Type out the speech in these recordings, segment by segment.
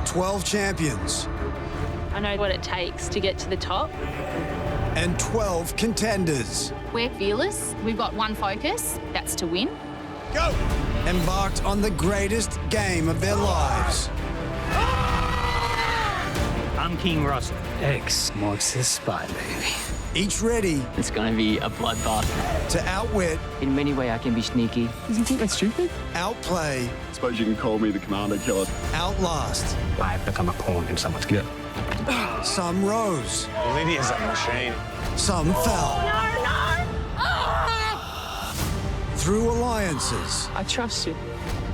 12 champions. I know what it takes to get to the top. And 12 contenders. We're fearless. We've got one focus, that's to win. Go! Embarked on the greatest game of their lives. I'm King Russell. X marks the spot, baby. Each ready It's gonna be a bloodbath. to outwit, In many ways, I can be sneaky. Does he think that's stupid? outplay, I suppose you can call me the commander killer. outlast. I've become a pawn in someone's game. Some rose, Lydia's a machine. some fell. Through alliances I trust you.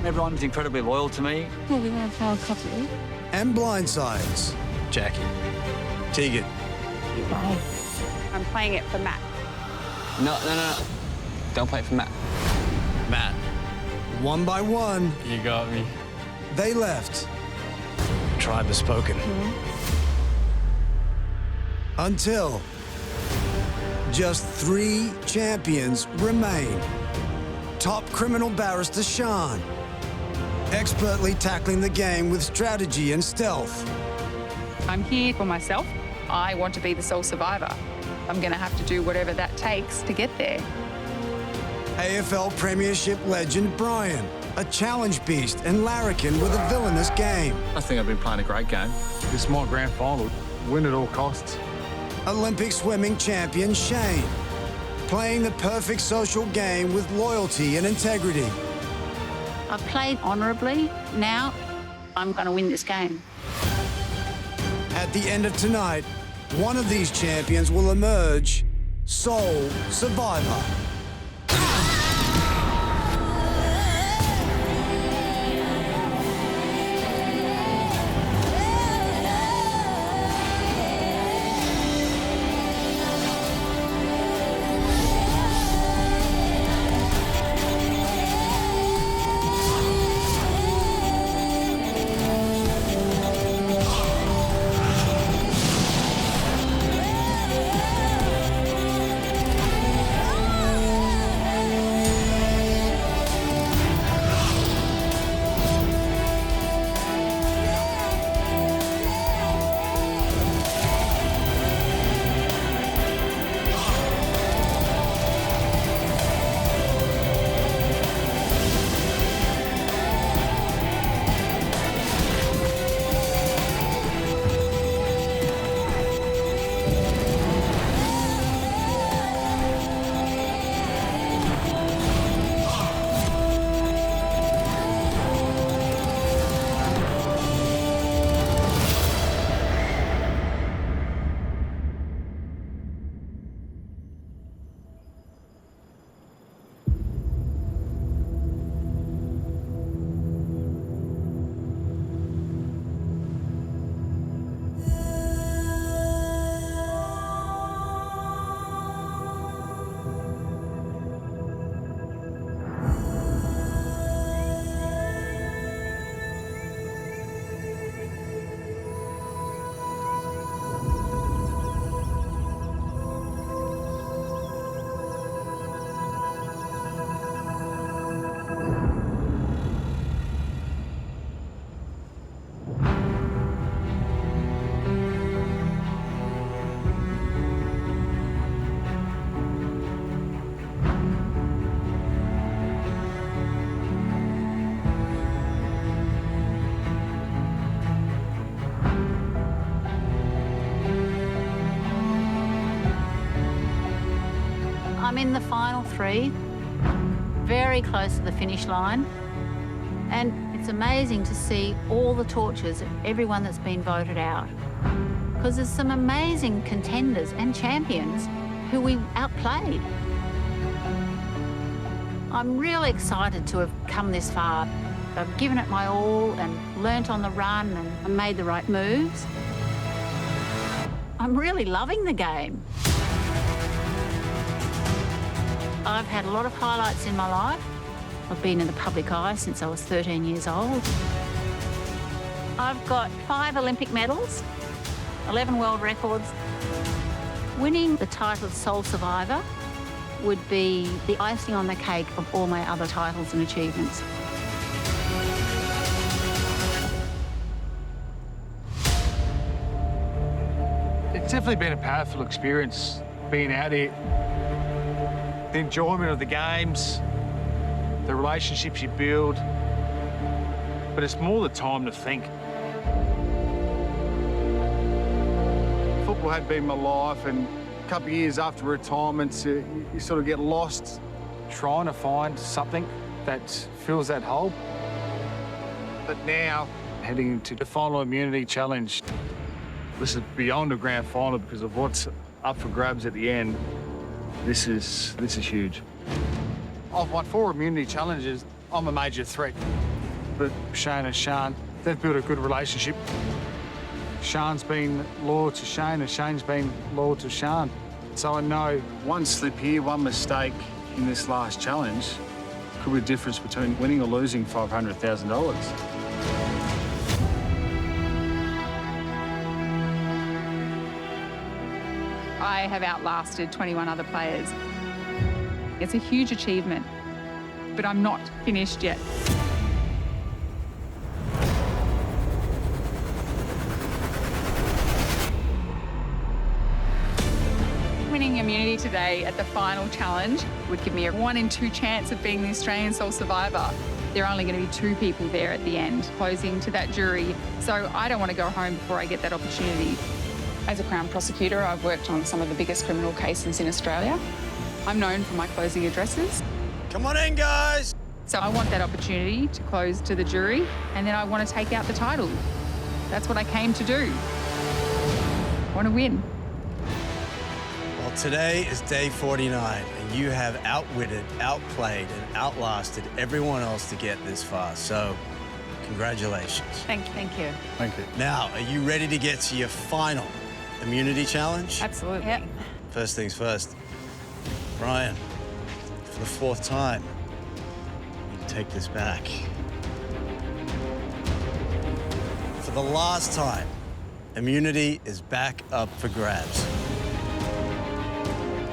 Everyone's incredibly loyal to me. Well, we want to have a coffee. and blindsides. Jackie. Tegan. I'm playing it for Matt. No. Don't play it for Matt. Matt. One by one, You got me. they left Tribe has spoken. until just 3 champions remain. Top criminal barrister Sean, expertly tackling the game with strategy and stealth. I'm here for myself. I want to be the sole survivor. I'm going to have to do whatever that takes to get there. AFL Premiership legend Brian, a challenge beast and larrikin with a villainous game. I think I've been playing a great game. This is my grand final. Win at all costs. Olympic swimming champion Shane, playing the perfect social game with loyalty and integrity. I've played honourably. Now I'm going to win this game. At the end of tonight, one of these champions will emerge sole survivor. I'm in the final 3, very close to the finish line. And it's amazing to see all the torches of everyone that's been voted out. Because there's some amazing contenders and champions who we outplayed. I'm really excited to have come this far. I've given it my all and learnt on the run and made the right moves. I'm really loving the game. I've had a lot of highlights in my life. I've been in the public eye since I was 13 years old. I've got 5 Olympic medals, 11 world records. Winning the title of sole survivor would be the icing on the cake of all my other titles and achievements. It's definitely been a powerful experience being out here. The enjoyment of the games, the relationships you build, but it's more the time to think. Football had been my life, and a couple of years after retirement, you sort of get lost trying to find something that fills that hole. But now, heading into the final immunity challenge, this is beyond a grand final because of what's up for grabs at the end. This is huge. I've won 4 immunity challenges. I'm a major threat. But Shane and Sean, they've built a good relationship. Sean's been loyal to Shane and Shane's been loyal to Sean. So I know one slip here, one mistake in this last challenge could be the difference between winning or losing $500,000. I have outlasted 21 other players. It's a huge achievement, but I'm not finished yet. Winning immunity today at the final challenge would give me a 1 in 2 chance of being the Australian sole survivor. There are only going to be 2 people there at the end, closing to that jury. So I don't want to go home before I get that opportunity. As a Crown prosecutor, I've worked on some of the biggest criminal cases in Australia. I'm known for my closing addresses. Come on in, guys. So I want that opportunity to close to the jury, and then I want to take out the title. That's what I came to do. I want to win. Well, today is day 49, and you have outwitted, outplayed, and outlasted everyone else to get this far. So, congratulations. Thank you. Thank you. Now, are you ready to get to your final immunity challenge? Absolutely. Yep. First things first. Brian, for the 4th time, you take this back. For the last time, immunity is back up for grabs.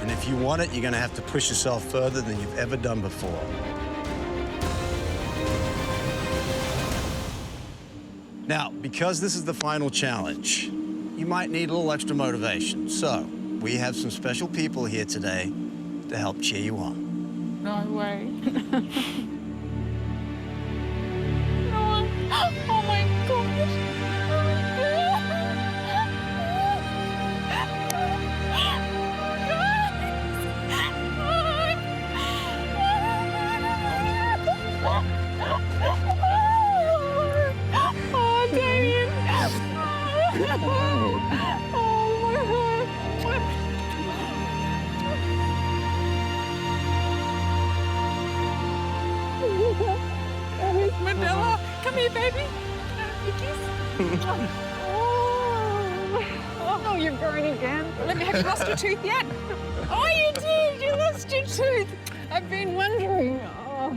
And if you want it, you're gonna have to push yourself further than you've ever done before. Now, because this is the final challenge, you might need a little extra motivation. So, we have some special people here today to help cheer you on. No way. No. Oh my Oh, Damien. Mandela, come here, baby. Oh, you're growing again. Let me. Have you lost your tooth yet? Oh, you did. You lost your tooth. I've been wondering. Oh.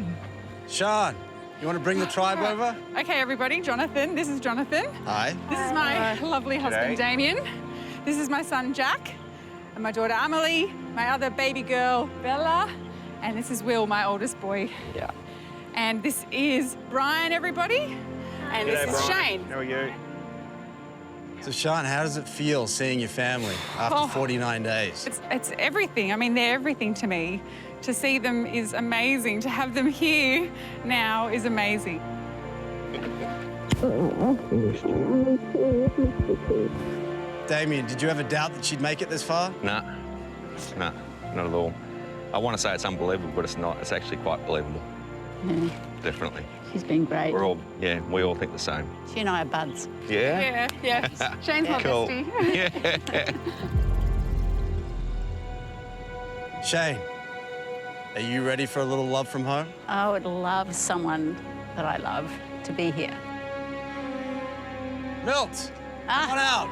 Sean, you want to bring the tribe over? Okay, everybody. Jonathan. This is Jonathan. Hi. This is my lovely husband, Damien. This is my son, Jack, and my daughter, Amelie, my other baby girl, Bella, and this is Will, my oldest boy. Yeah. And this is Brian, everybody, and this is Shane. How are you? So, Sean, how does it feel seeing your family after 49 days? It's everything. I mean, they're everything to me. To see them is amazing. To have them here now is amazing. Damien, did you ever doubt that she'd make it this far? Nah, not at all. I want to say it's unbelievable, but it's not. It's actually quite believable. Yeah, Definitely. she's been great. We all think the same. She and I are buds. Yeah? Yeah. Shane's my Cool. bestie. Yeah. Shane, are you ready for a little love from home? I would love someone that I love to be here. Milt, come on out.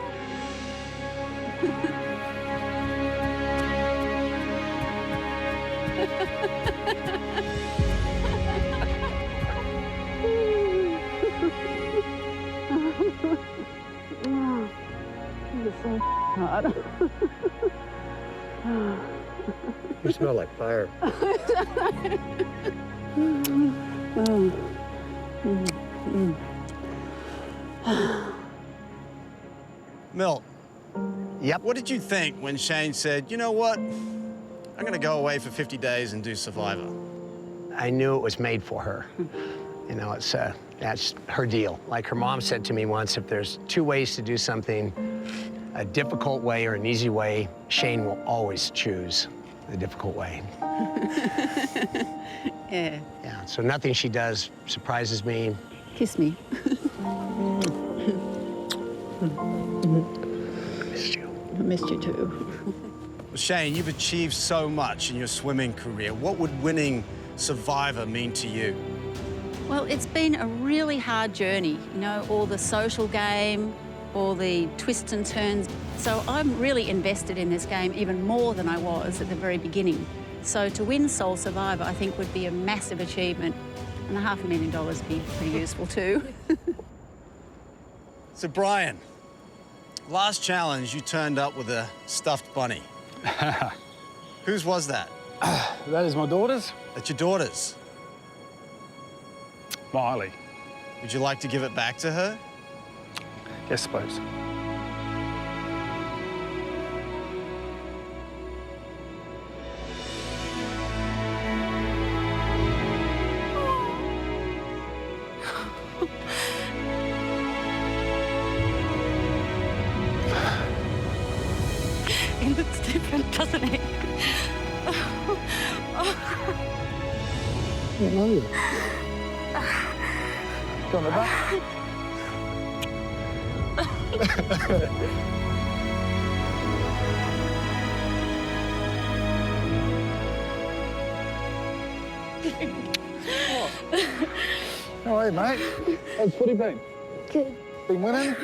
You smell like fire. Milt, Yep. What did you think when Shane said, you know what, I'm going to go away for 50 days and do Survivor? I knew it was made for her. You know, that's her deal. Like her mom said to me once, if there's two ways to do something, a difficult way or an easy way, Shane will always choose the difficult way. Yeah. Yeah, so nothing she does surprises me. Kiss me. Missed you. I missed you too. Well, Shane, you've achieved so much in your swimming career. What would winning Survivor mean to you? Well, it's been a really hard journey, you know, all the social game, all the twists and turns. So I'm really invested in this game even more than I was at the very beginning. So to win Sole Survivor, I think would be a massive achievement, and $500,000 would be pretty useful too. So, Brian, last challenge, you turned up with a stuffed bunny. Whose was that? That is my daughter's. That's your daughter's. Miley. Would you like to give it back to her? Yes, please. It looks different, doesn't it? Go on the back. How are you, mate? How's footy been? Good. Been winning?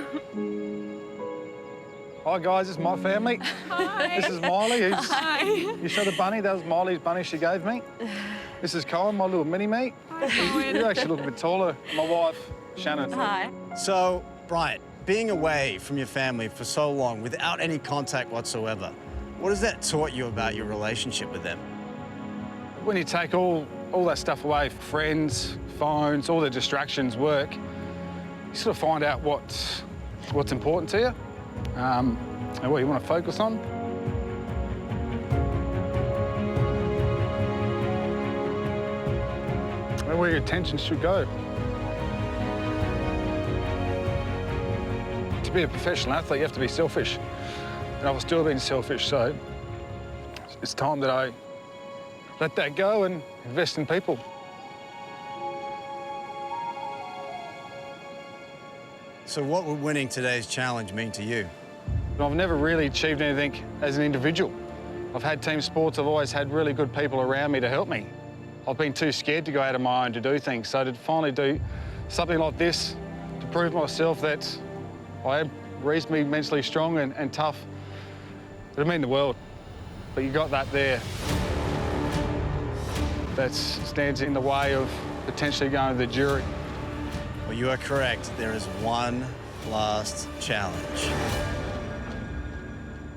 Hi, guys, this is my family. Hi. This is Miley. Hi. You saw the bunny? That was Miley's bunny she gave me. This is Colin, my little mini-me. You actually look a bit taller. My wife, Shannon. Hi. So, Brian, being away from your family for so long without any contact whatsoever, what has that taught you about your relationship with them? When you take all that stuff away, friends, phones, all the distractions, work, you sort of find out what's important to you and what you want to focus on. And where your attention should go. To be a professional athlete, you have to be selfish. And I was still being selfish, so it's time that I let that go and invest in people. So what would winning today's challenge mean to you? I've never really achieved anything as an individual. I've had team sports, I've always had really good people around me to help me. I've been too scared to go out on my own to do things, so to finally do something like this, to prove myself that I am reasonably mentally strong and tough, it'd mean the world. But you got that there. That stands in the way of potentially going to the jury. Well, you are correct. There is one last challenge.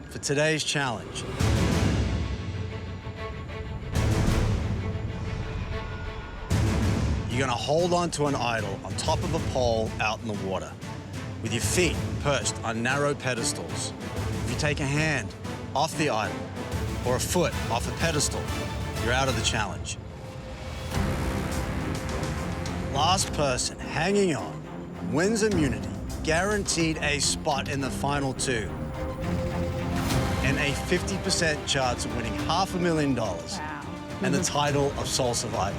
For today's challenge, you're gonna hold on to an idol on top of a pole out in the water, with your feet perched on narrow pedestals. If you take a hand off the idol or a foot off a pedestal, you're out of the challenge. Last person hanging on wins immunity, guaranteed a spot in the final two, and a 50% chance of winning $500,000 and the title of Sole Survivor.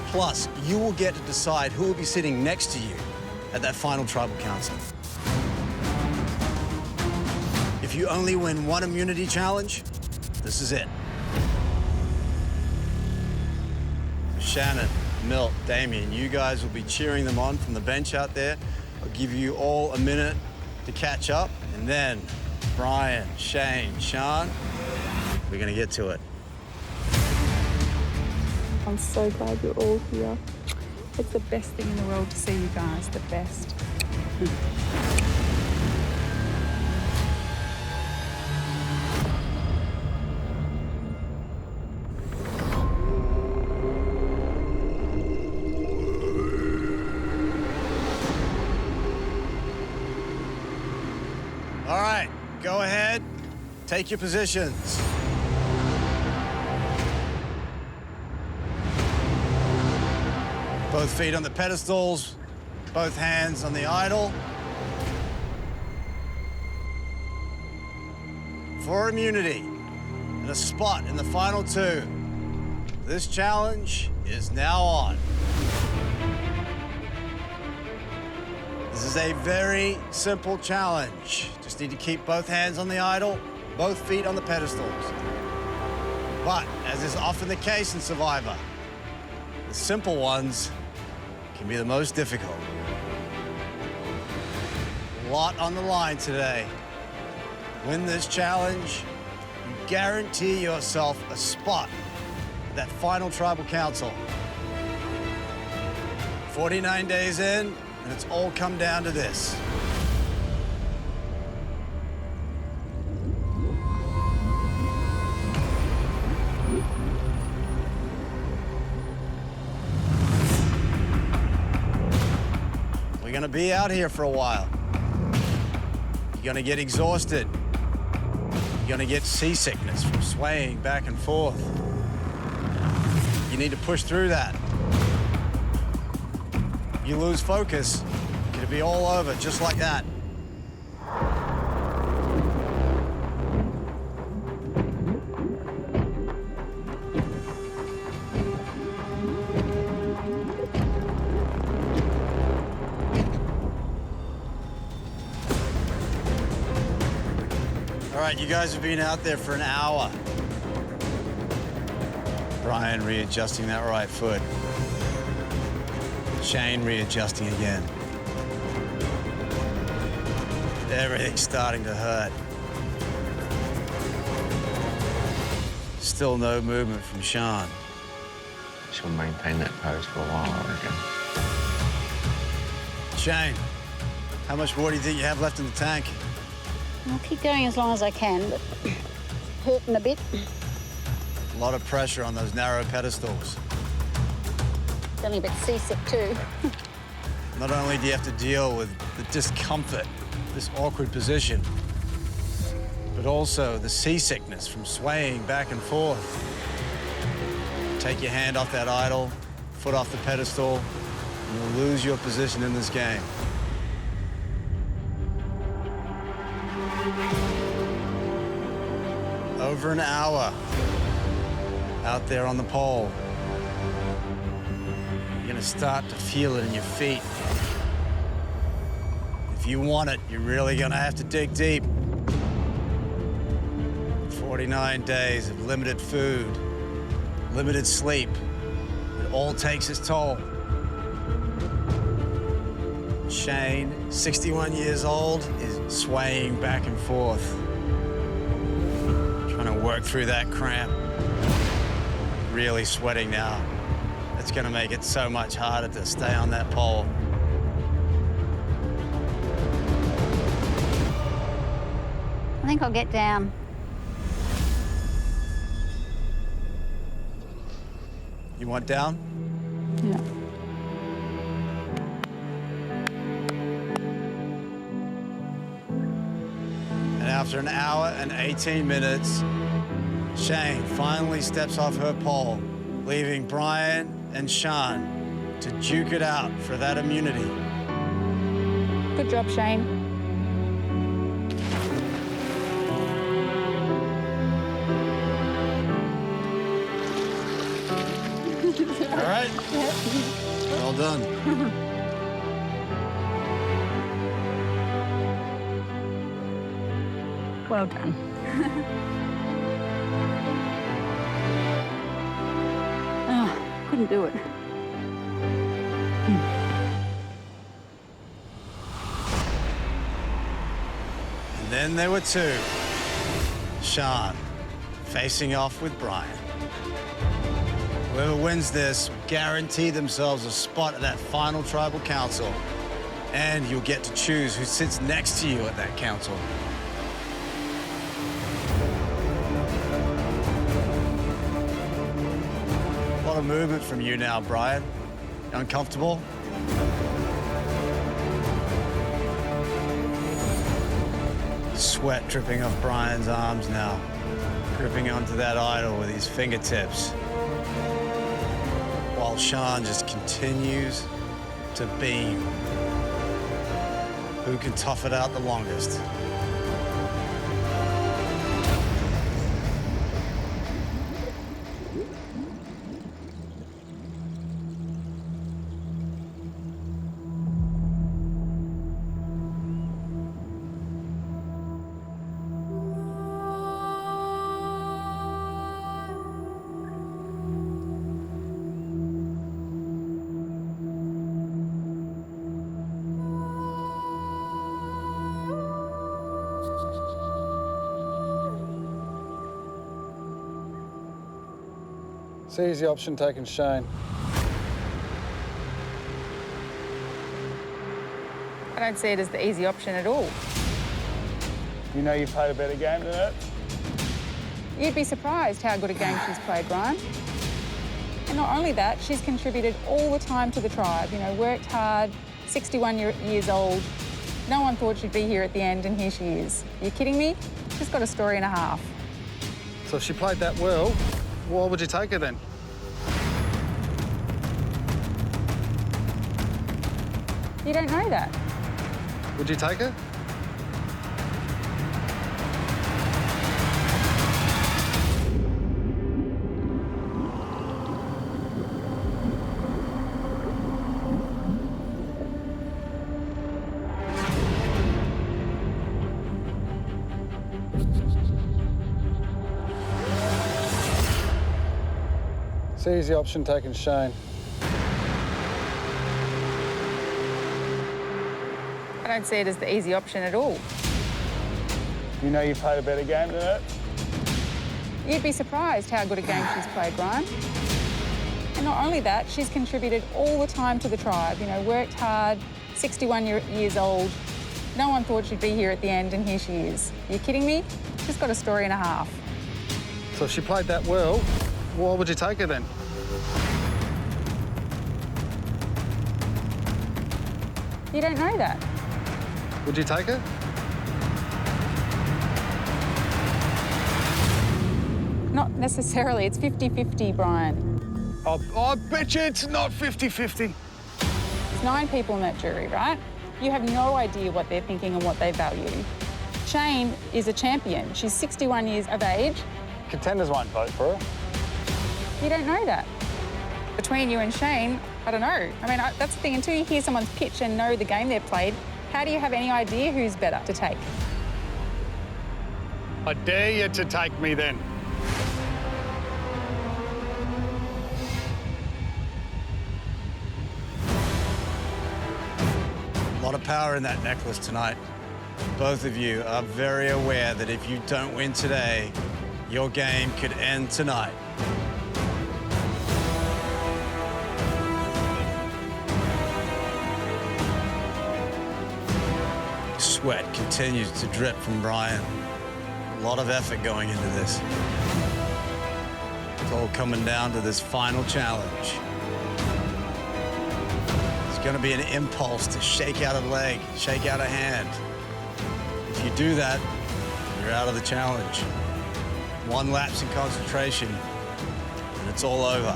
Plus, you will get to decide who will be sitting next to you at that final tribal council. If you only win one immunity challenge, this is it. Shannon, Milt, Damien, you guys will be cheering them on from the bench out there. I'll give you all a minute to catch up, and then Brian, Shane, Sean, we're gonna get to it. I'm so glad you're all here. It's the best thing in the world to see you guys, the best. go ahead, take your positions. Both feet on the pedestals, both hands on the idol. For immunity and a spot in the final two. This challenge is now on. This is a very simple challenge. Just need to keep both hands on the idol, both feet on the pedestals. But, as is often the case in Survivor, the simple ones can be the most difficult. A lot on the line today. Win this challenge, you guarantee yourself a spot at that final tribal council. 49 days in, and it's all come down to this. We're gonna be out here for a while. You're gonna get exhausted. You're gonna get seasickness from swaying back and forth. You need to push through that. You lose focus, it'll be all over just like that. All right, you guys have been out there for an hour. Brian readjusting that right foot. Shane readjusting again. Everything's starting to hurt. Still no movement from Sean. She'll maintain that pose for a while, I reckon. Shane, how much more do you think you have left in the tank? I'll keep going as long as I can, but hurting a bit. A lot of pressure on those narrow pedestals. Feeling a bit seasick too. Not only do you have to deal with the discomfort, this awkward position, but also the seasickness from swaying back and forth. Take your hand off that idol, foot off the pedestal, and you'll lose your position in this game. Over an hour out there on the pole. You're gonna start to feel it in your feet. If you want it, you're really gonna have to dig deep. 49 days of limited food, limited sleep. It all takes its toll. Shane, 61 years old, is swaying back and forth. Trying to work through that cramp. Really sweating now. It's gonna make it so much harder to stay on that pole. I think I'll get down. You want down? Yeah. And after an hour and 18 minutes, Shane finally steps off her pole, leaving Brian and Sean to duke it out for that immunity. Good job, Shane. All right? Well done. Well done. Oh, couldn't do it. And then there were two. Sean facing off with Brian. Whoever wins this will guarantee themselves a spot at that final tribal council. And you'll get to choose who sits next to you at that council. A lot of movement from you now, Brian. You uncomfortable? Sweat dripping off Brian's arms now, gripping onto that idol with his fingertips, while Sean just continues to beam. Who can tough it out the longest? It's easy option taking Shane. I don't see it as the easy option at all. You know you played a better game than that? You'd be surprised how good a game she's played, Brian. And not only that, she's contributed all the time to the tribe, you know, worked hard, 61 years old. No one thought she'd be here at the end, and here she is. You kidding me? She's got a story and a half. So if she played that well, why would you take her then? You don't know that. Would you take her? It's easy option taking Shane. I don't see it as the easy option at all. You know you played a better game than that? You'd be surprised how good a game she's played, Brian. And not only that, she's contributed all the time to the tribe, you know, worked hard, 61 years old. No one thought she'd be here at the end, and here she is. You kidding me? She's got a story and a half. So if she played that well, why would you take her then? You don't know that. Would you take her? Not necessarily. It's 50-50, Brian. I bet you it's not 50-50. There's 9 people in that jury, right? You have no idea what they're thinking and what they value. Shane is a champion. She's 61 years of age. Contenders won't vote for her. You don't know that. Between you and Shane, I don't know. I mean, that's the thing. Until you hear someone's pitch and know the game they've played, how do you have any idea who's better to take? I dare you to take me then. A lot of power in that necklace tonight. Both of you are very aware that if you don't win today, your game could end tonight. Sweat continues to drip from Brian. A lot of effort going into this. It's all coming down to this final challenge. It's going to be an impulse to shake out a leg, shake out a hand. If you do that, you're out of the challenge. One lapse in concentration, and it's all over.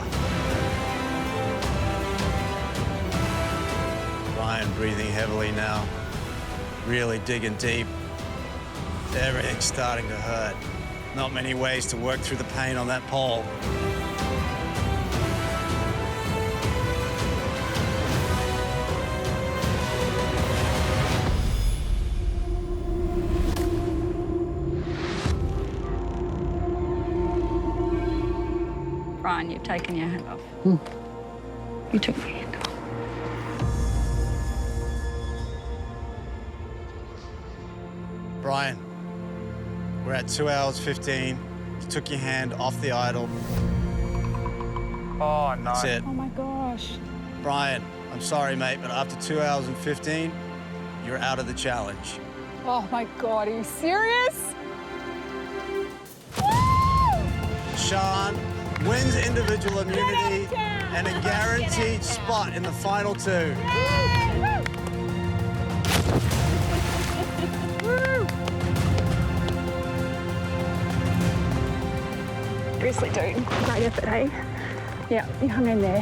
Brian breathing heavily now, really digging deep. Everything's starting to hurt. Not many ways to work through the pain on that pole. Brian, you've taken your hand off. You took my hand off. Brian, we're at 2 hours 15. You took your hand off the idol. Oh, no. That's it. Oh, my gosh. Brian, I'm sorry, mate, but after 2 hours and 15, you're out of the challenge. Oh, my God. Are you serious? Sean wins individual immunity and a guaranteed spot in the final 2. Seriously, dude. Great effort, eh? Yeah, you hung in there.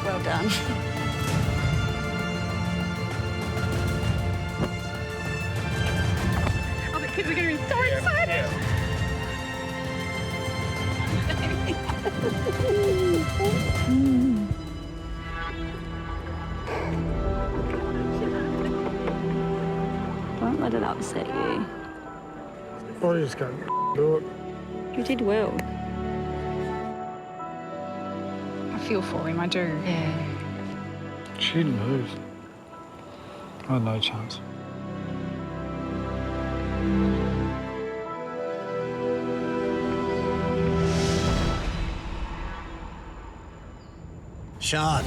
Well done. Oh, the kids are going to be so excited. Don't let it upset you. I just can't do it. You did well. I feel for him, I do. Yeah. She didn't move. I had no chance. Sean,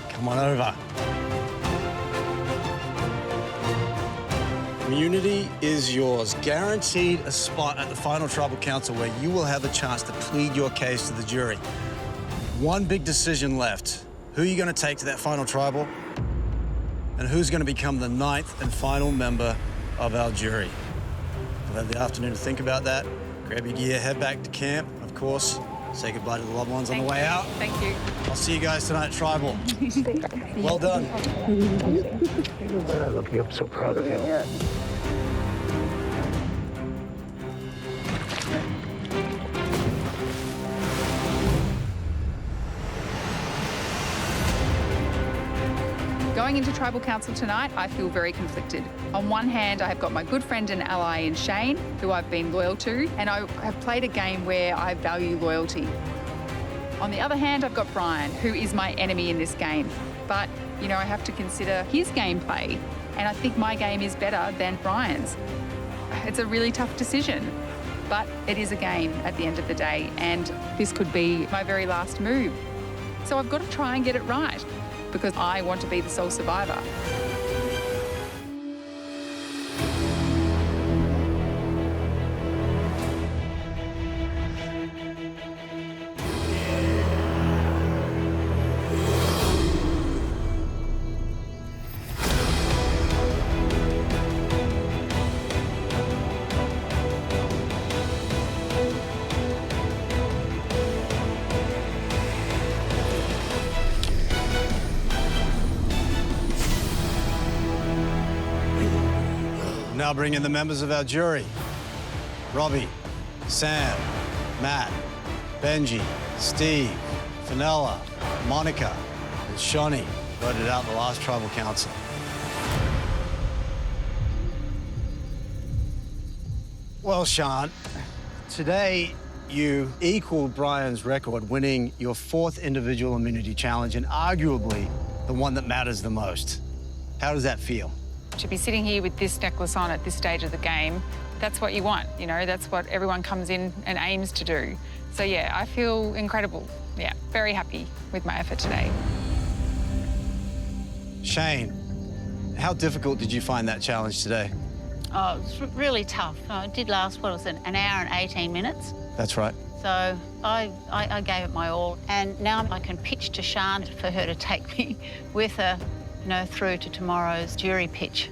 come on over. Immunity is yours. Guaranteed a spot at the final tribal council where you will have a chance to plead your case to the jury. One big decision left. Who are you going to take to that final tribal? And who's going to become the 9th and final member of our jury? You'll have the afternoon to think about that. Grab your gear, head back to camp. Of course, say goodbye to the loved ones on the way out. Thank you. I'll see you guys tonight at Tribal. Well done. Look, I'm so proud of you. Going into Tribal Council tonight, I feel very conflicted. On one hand, I have got my good friend and ally in Shane, who I've been loyal to, and I have played a game where I value loyalty. On the other hand, I've got Brian, who is my enemy in this game. But, you know, I have to consider his gameplay, and I think my game is better than Brian's. It's a really tough decision, but it is a game at the end of the day, and this could be my very last move. So I've got to try and get it right, because I want to be the sole survivor. Now bring in the members of our jury. Robbie, Sam, Matt, Benji, Steve, Fenella, Monica, and Shawnee voted out the last tribal council. Well, Sean, today you equaled Brian's record, winning your 4th individual immunity challenge and arguably the one that matters the most. How does that feel? To be sitting here with this necklace on at this stage of the game, that's what you want, you know, that's what everyone comes in and aims to do. So yeah, I feel incredible. Yeah, very happy with my effort today. Shane, how difficult did you find that challenge today? Oh, it was really tough. It did last, what was it, an hour and 18 minutes. That's right. So I gave it my all. And now I can pitch to Sian for her to take me with her, you know, through to tomorrow's jury pitch.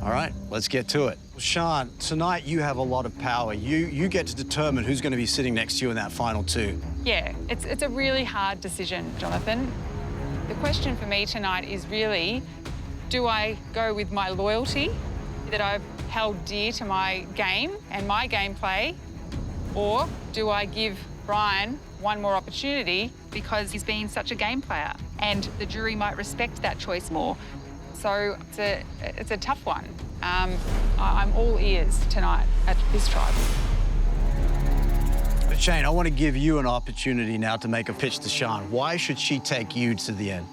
All right, let's get to it. Sian, tonight you have a lot of power. You get to determine who's going to be sitting next to you in that final 2. Yeah, it's a really hard decision, Jonathan. The question for me tonight is really, do I go with my loyalty that I've held dear to my game and my gameplay, or do I give Brian one more opportunity because he's been such a game player and the jury might respect that choice more? So it's a tough one. I'm all ears tonight at this tribal. But Shane, I want to give you an opportunity now to make a pitch to Sian. Why should she take you to the end?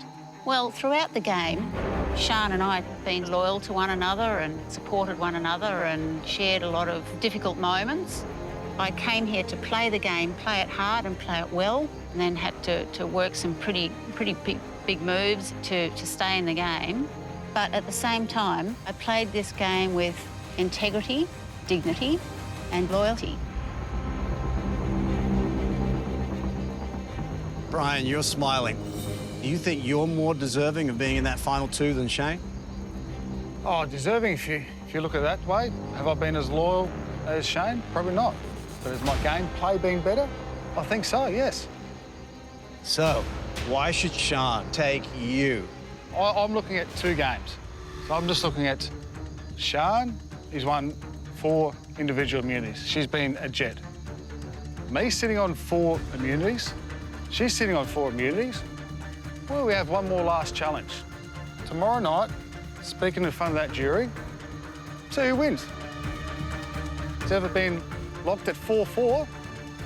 Well, throughout the game, Sian and I have been loyal to one another and supported one another and shared a lot of difficult moments. I came here to play the game, play it hard and play it well, and then had to work some pretty big moves to stay in the game. But at the same time, I played this game with integrity, dignity, and loyalty. Brian, you're smiling. Do you think you're more deserving of being in that final 2 than Shane? Oh, deserving, if If you look at it that way, have I been as loyal as Shane? Probably not. But has my gameplay been better? I think so, yes. So, why should Sean take you? I'm looking at 2 games. So I'm just looking at Sean, he's won 4 individual immunities. She's been a jet. Me sitting on 4 immunities, she's sitting on 4 immunities. Well, we have one more last challenge. Tomorrow night, speaking in front of that jury, see who wins. It's ever been locked at 4-4.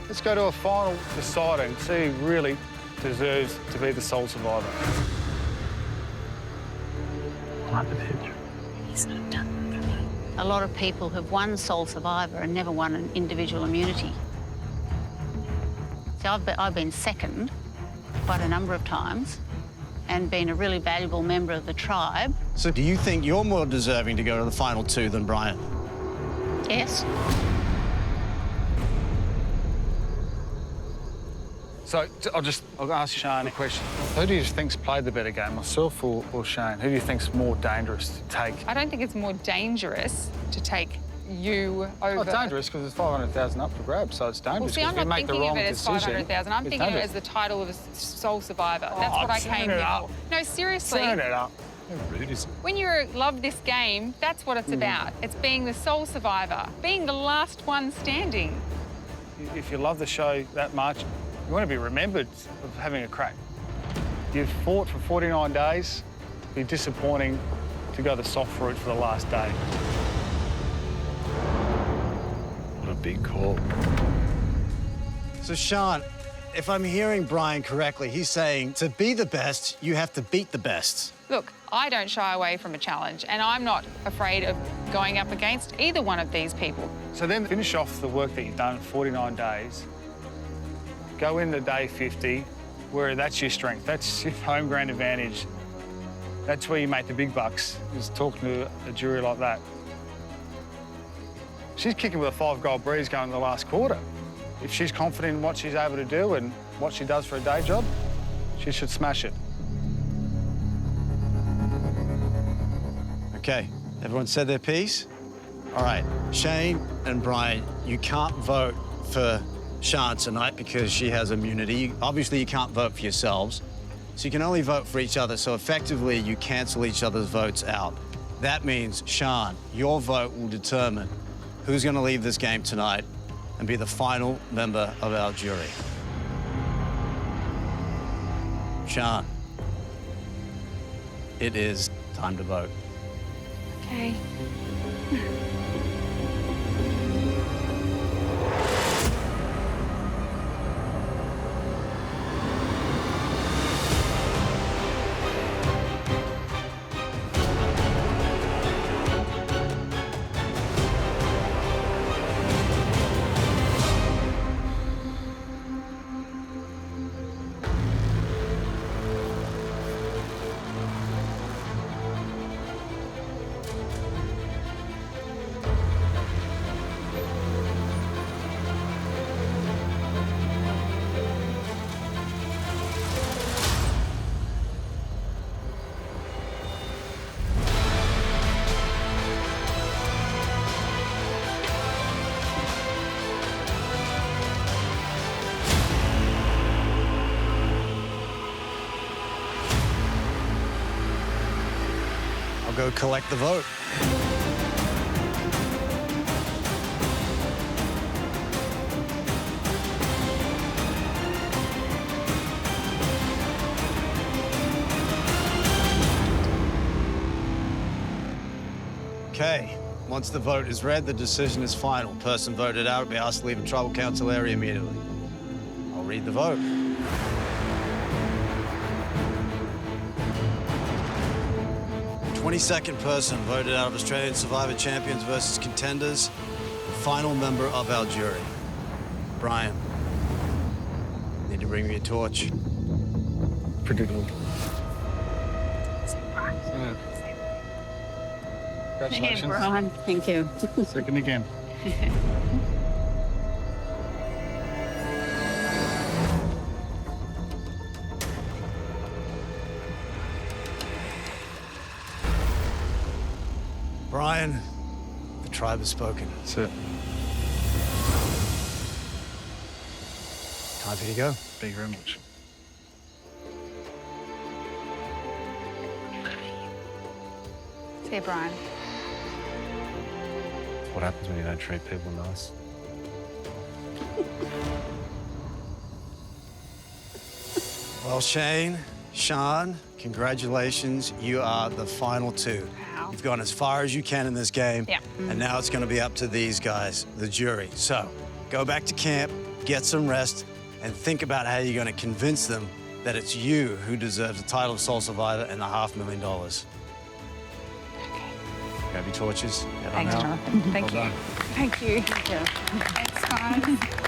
Let's go to a final decider and see who really deserves to be the sole survivor. A lot of people have won sole survivor and never won an individual immunity. So I've been second quite a number of times and been a really valuable member of the tribe. So do you think you're more deserving to go to the final 2 than Brian? Yes. So I'll ask Shane a question. Who do you think's played the better game, myself or Shane? Who do you think's more dangerous to take? I don't think it's more dangerous to take you over. Not dangerous because it's 500,000 up for grabs, so it's dangerous. Well, see, I'm not thinking of it as 500,000. I'm thinking of it dangerous. as the title of a sole survivor. That's what I came here for. No, seriously. Turn it up. When you love this game, that's what it's about. It's being the sole survivor, being the last one standing. If you love the show that much, you want to be remembered of having a crack. You've fought for 49 days. It'd be disappointing to go the soft route for the last day. What a big call. So, Sean, if I'm hearing Brian correctly, he's saying to be the best, you have to beat the best. Look, I don't shy away from a challenge, and I'm not afraid of going up against either one of these people. So then finish off the work that you've done in 49 days. Go into day 50, where that's your strength, that's your home ground advantage. That's where you make the big bucks, is talking to a jury like that. She's kicking with a 5-goal breeze going to the last quarter. If she's confident in what she's able to do and what she does for a day job, she should smash it. Okay, everyone said their piece? All right, Shane and Brian, you can't vote for Sean tonight because she has immunity. Obviously, you can't vote for yourselves, so you can only vote for each other, so effectively, you cancel each other's votes out. That means, Sean, your vote will determine who's going to leave this game tonight and be the final member of our jury. Sean, it is time to vote. Okay. I'll go collect the vote. Okay, once the vote is read, the decision is final. Person voted out will be asked to leave the tribal council area immediately. I'll read the vote. The 22nd person voted out of Australian Survivor Champions versus Contenders, final member of our jury. Brian, need to bring me a torch. Predictable. Congratulations. Brian, thank you. Second again. Brian, tribe has spoken. That's it. Time for you to go. Thank you very much. See you, Brian. What happens when you don't treat people nice? Well, Shane, Sean, congratulations. You are the final two. Wow. You've gone as far as you can in this game. Yeah. And now it's going to be up to these guys, the jury. So go back to camp, get some rest, and think about how you're going to convince them that it's you who deserves the title of Sole Survivor and the $500,000. Grab your torches. Head on Thanks, out. Jonathan. Thank Well you. done. Thank you. Thanks, guys.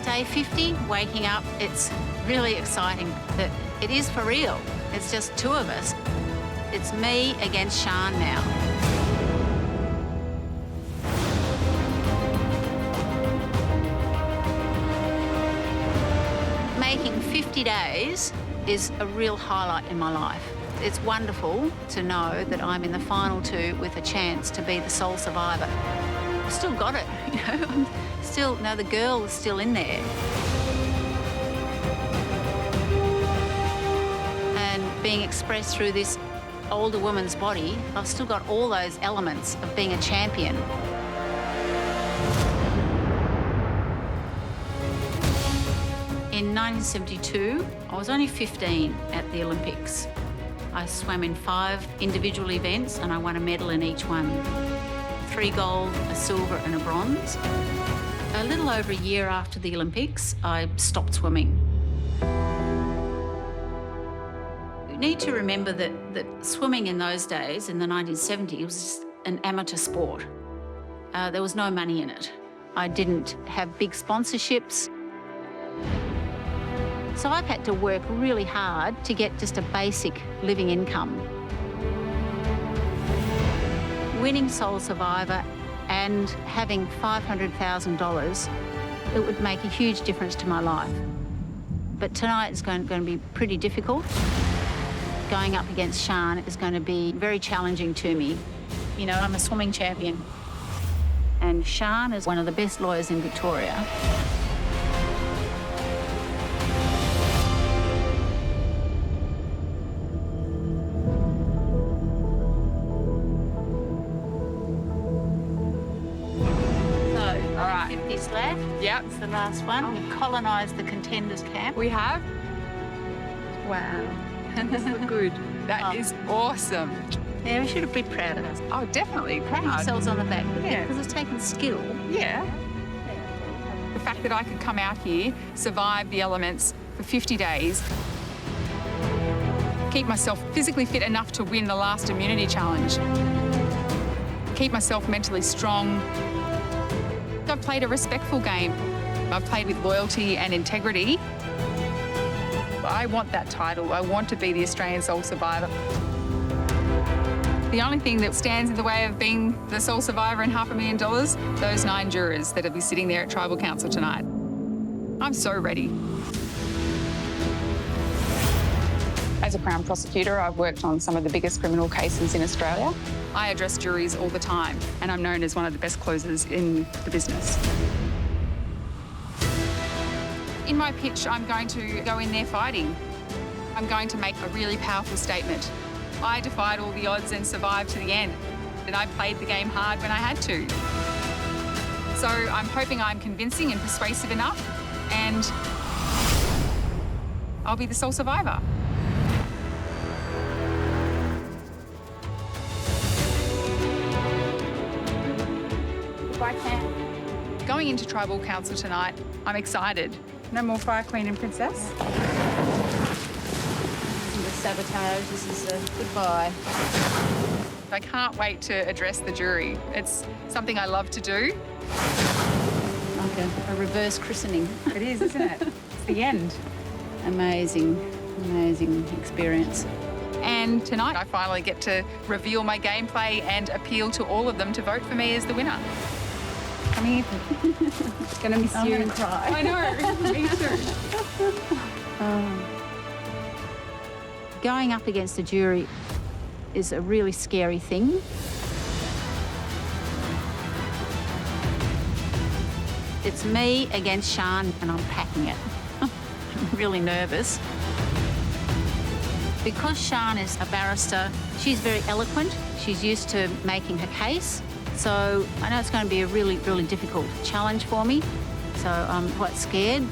Day 50, waking up, it's really exciting that it is for real. It's just two of us. It's me against Sean now. Making 50 days is a real highlight in my life. It's wonderful to know that I'm in the final two with a chance to be the sole survivor. I've still got it, you know. The girl is still in there. And being expressed through this older woman's body, I've still got all those elements of being a champion. In 1972, I was only 15 at the Olympics. I swam in 5 individual events and I won a medal in each one. 3 gold, a silver and a bronze. A little over a year after the Olympics, I stopped swimming. You need to remember that swimming in those days, in the 1970s, was just an amateur sport. There was no money in it. I didn't have big sponsorships. So I've had to work really hard to get just a basic living income. Winning Sole Survivor and having $500,000, it would make a huge difference to my life. But tonight is going to be pretty difficult. Going up against Sean is going to be very challenging to me. You know, I'm a swimming champion. And Sean is one of the best lawyers in Victoria. Left. Yep. It's the last one. We've colonised the contenders' camp. We have? Wow. This looks good. That is awesome. Yeah, we should have been proud of us. Oh, definitely. Pat ourselves on the back. Yeah. Because it's taken skill. Yeah. The fact that I could come out here, survive the elements for 50 days, keep myself physically fit enough to win the last immunity challenge, keep myself mentally strong. I've played a respectful game. I've played with loyalty and integrity. I want that title. I want to be the Australian Sole Survivor. The only thing that stands in the way of being the Sole Survivor and $500,000, those 9 jurors that'll be sitting there at Tribal Council tonight. I'm so ready. As a Crown prosecutor, I've worked on some of the biggest criminal cases in Australia. I address juries all the time, and I'm known as one of the best closers in the business. In my pitch, I'm going to go in there fighting. I'm going to make a really powerful statement. I defied all the odds and survived to the end, and I played the game hard when I had to. So I'm hoping I'm convincing and persuasive enough, and I'll be the sole survivor. If I can. Going into Tribal Council tonight, I'm excited. No more Fire Queen and Princess. sabotage. This is a goodbye. I can't wait to address the jury. It's something I love to do. Like a reverse christening. It is, isn't it? It's the end. Amazing, amazing experience. And tonight I finally get to reveal my gameplay and appeal to all of them to vote for me as the winner. Come here. Gonna miss I'm you. gonna cry. I know, me too. Going up against a jury is a really scary thing. It's me against Sian, and I'm packing it. I'm really nervous. Because Sian is a barrister, she's very eloquent. She's used to making her case. So I know it's going to be a really, really difficult challenge for me. So I'm quite scared.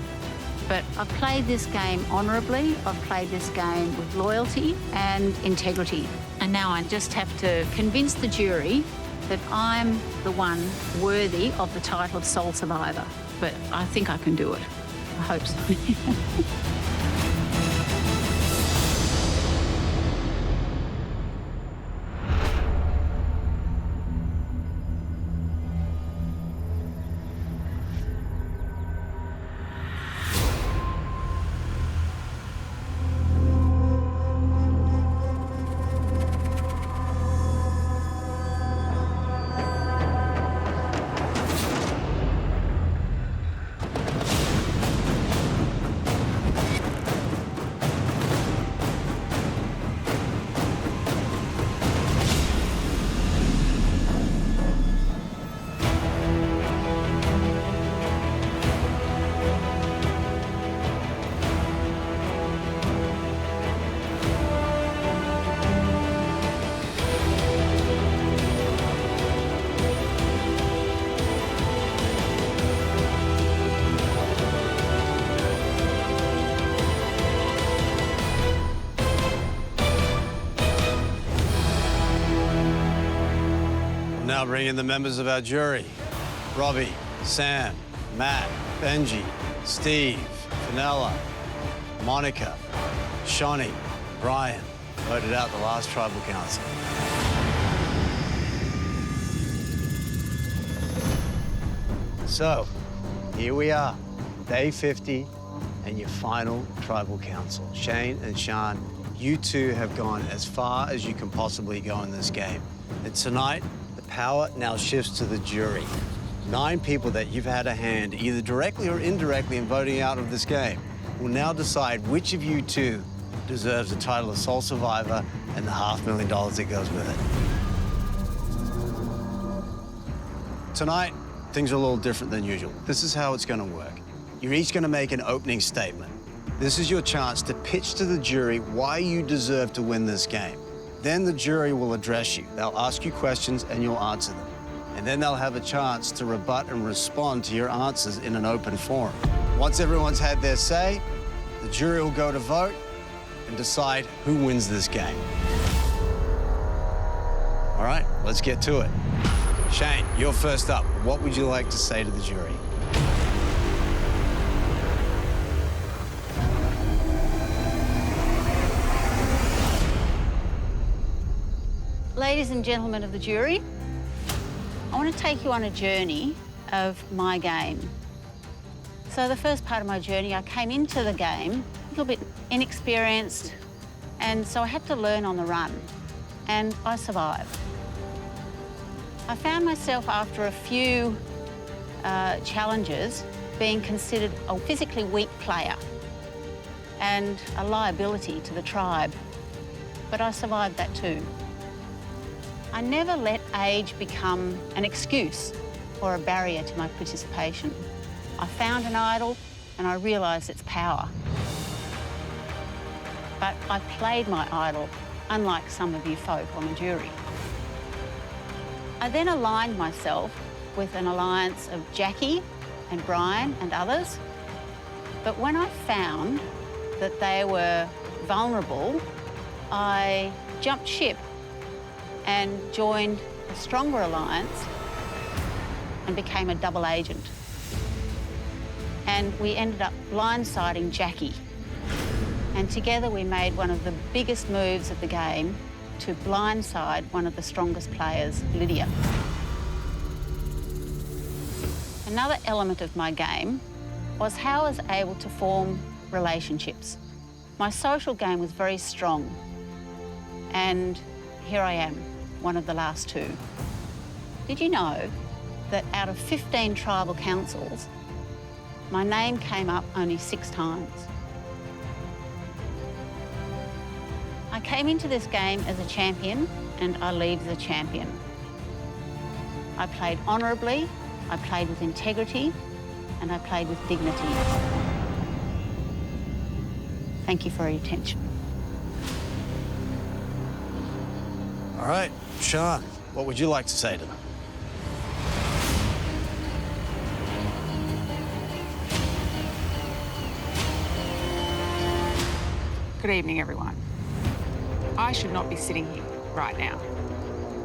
But I've played this game honourably. I've played this game with loyalty and integrity. And now I just have to convince the jury that I'm the one worthy of the title of sole survivor. But I think I can do it. I hope so. Now bring in the members of our jury. Robbie, Sam, Matt, Benji, Steve, Fenella, Monica, Shani, Brian, voted out the last tribal council. So, here we are, day 50, and your final tribal council. Shane and Sian, you two have gone as far as you can possibly go in this game. And tonight, the power now shifts to the jury. 9 people that you've had a hand, either directly or indirectly, in voting out of this game, will now decide which of you two deserves the title of sole survivor and the $500,000 that goes with it. Tonight, things are a little different than usual. This is how it's going to work. You're each going to make an opening statement. This is your chance to pitch to the jury why you deserve to win this game. Then the jury will address you. They'll ask you questions and you'll answer them. And then they'll have a chance to rebut and respond to your answers in an open forum. Once everyone's had their say, the jury will go to vote and decide who wins this game. All right, let's get to it. Shane, you're first up. What would you like to say to the jury? Ladies and gentlemen of the jury, I want to take you on a journey of my game. So the first part of my journey, I came into the game a little bit inexperienced, and so I had to learn on the run, and I survived. I found myself after a few challenges being considered a physically weak player and a liability to the tribe, but I survived that too. I never let age become an excuse or a barrier to my participation. I found an idol and I realised its power. But I played my idol, unlike some of you folk on the jury. I then aligned myself with an alliance of Jackie and Brian and others. But when I found that they were vulnerable, I jumped ship and joined a stronger alliance and became a double agent. And we ended up blindsiding Jackie. And together we made one of the biggest moves of the game to blindside one of the strongest players, Lydia. Another element of my game was how I was able to form relationships. My social game was very strong, and here I am, one of the last two. Did you know that out of 15 tribal councils, my name came up only 6 times? I came into this game as a champion, and I leave as a champion. I played honourably, I played with integrity, and I played with dignity. Thank you for your attention. All right, Sean, what would you like to say to them? Good evening, everyone. I should not be sitting here right now.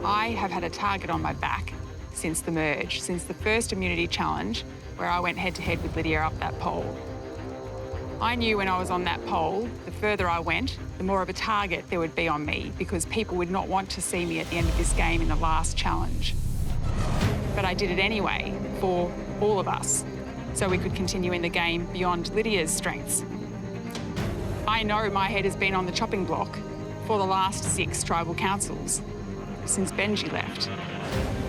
I have had a target on my back since the merge, since the first immunity challenge, where I went head-to-head with Lydia up that pole. I knew when I was on that pole, the further I went, the more of a target there would be on me, because people would not want to see me at the end of this game in the last challenge. But I did it anyway, for all of us, so we could continue in the game beyond Lydia's strengths. I know my head has been on the chopping block for the last 6 tribal councils, since Benji left.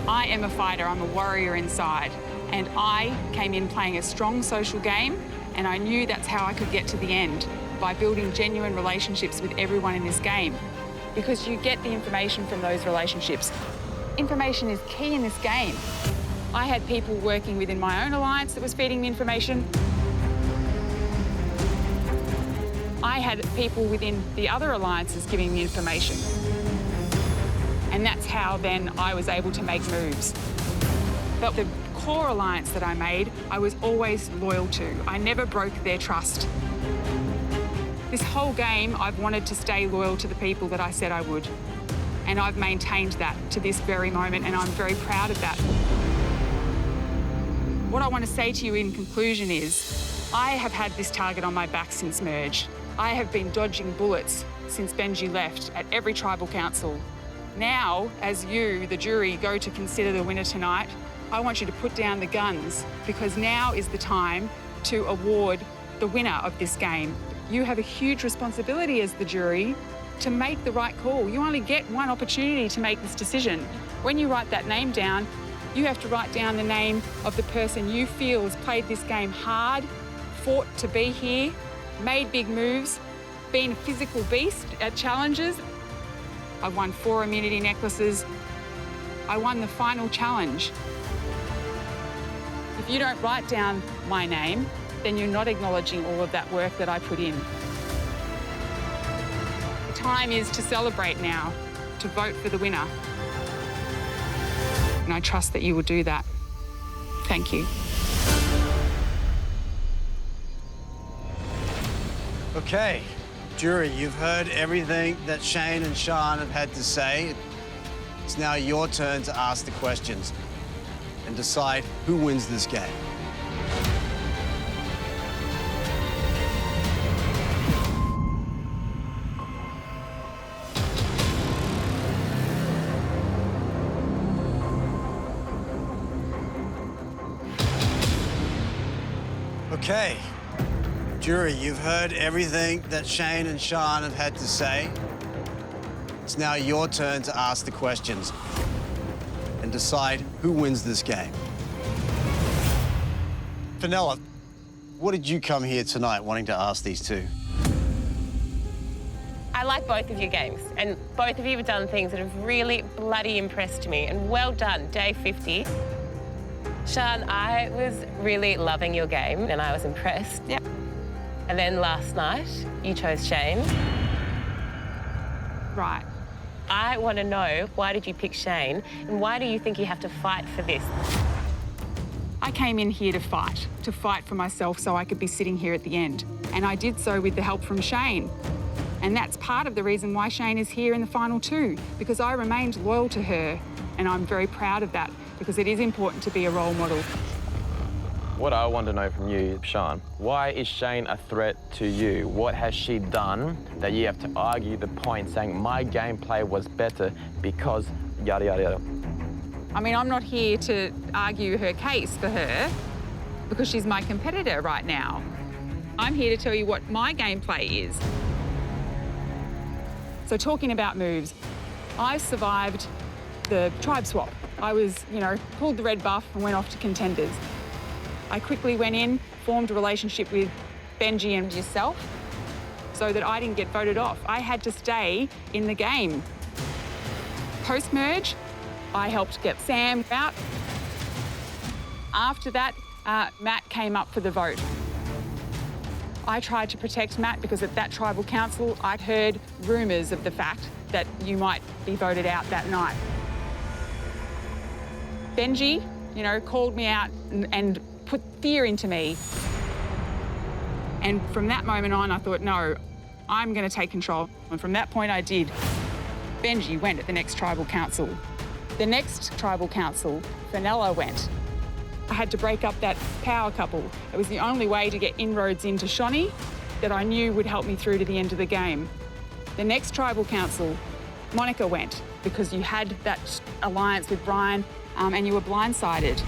I am a fighter, I'm a warrior inside, and I came in playing a strong social game, and I knew that's how I could get to the end, by building genuine relationships with everyone in this game, because you get the information from those relationships. Information is key in this game. I had people working within my own alliance that was feeding me information. I had people within the other alliances giving me information. And that's how then I was able to make moves. But the core alliance that I made, I was always loyal to. I never broke their trust. This whole game, I've wanted to stay loyal to the people that I said I would. And I've maintained that to this very moment, and I'm very proud of that. What I want to say to you in conclusion is, I have had this target on my back since merge. I have been dodging bullets since Benji left at every tribal council. Now, as you, the jury, go to consider the winner tonight, I want you to put down the guns, because now is the time to award the winner of this game. You have a huge responsibility as the jury to make the right call. You only get one opportunity to make this decision. When you write that name down, you have to write down the name of the person you feel has played this game hard, fought to be here, made big moves, been a physical beast at challenges. I won 4 immunity necklaces. I won the final challenge. If you don't write down my name, then you're not acknowledging all of that work that I put in. The time is to celebrate now, to vote for the winner. And I trust that you will do that. Thank you. Okay, jury, you've heard everything that Shane and Sean have had to say. It's now your turn to ask the questions and decide who wins this game. Okay, jury, you've heard everything that Shane and Sean have had to say. It's now your turn to ask the questions and decide who wins this game. Fenella, what did you come here tonight wanting to ask these two? I like both of your games, and both of you have done things that have really bloody impressed me, and well done, day 50. Sean, I was really loving your game, and I was impressed. Yep. And then last night, you chose Shane. Right. I want to know, why did you pick Shane, and why do you think you have to fight for this? I came in here to fight for myself so I could be sitting here at the end. And I did so with the help from Shane. And that's part of the reason why Shane is here in the final 2, because I remained loyal to her. And I'm very proud of that, because it is important to be a role model. What I want to know from you, Sean, why is Shane a threat to you? What has she done that you have to argue the point saying my gameplay was better because yada, yada, yada? I mean, I'm not here to argue her case for her because she's my competitor right now. I'm here to tell you what my gameplay is. So talking about moves, I survived the tribe swap. I was, pulled the red buff and went off to contenders. I quickly went in, formed a relationship with Benji and yourself so that I didn't get voted off. I had to stay in the game. Post-merge, I helped get Sam out. After that, Matt came up for the vote. I tried to protect Matt because at that tribal council, I'd heard rumours of the fact that you might be voted out that night. Benji, called me out and put fear into me. And from that moment on, I thought, no, I'm going to take control. And from that point, I did. Benji went at the next tribal council. The next tribal council, Fenella went. I had to break up that power couple. It was the only way to get inroads into Shani that I knew would help me through to the end of the game. The next tribal council, Monica went because you had that alliance with Brian and you were blindsided.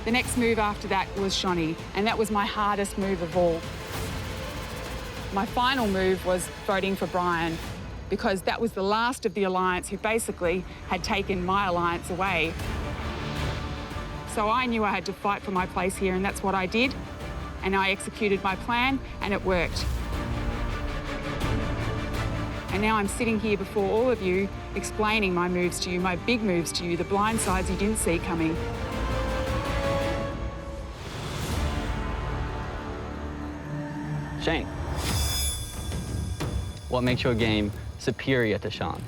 The next move after that was Shani, and that was my hardest move of all. My final move was voting for Brian because that was the last of the alliance who basically had taken my alliance away. So I knew I had to fight for my place here, and that's what I did. And I executed my plan, and it worked. And now I'm sitting here before all of you, explaining my moves to you, my big moves to you, the blind sides you didn't see coming. Shane, what makes your game superior to Sean's?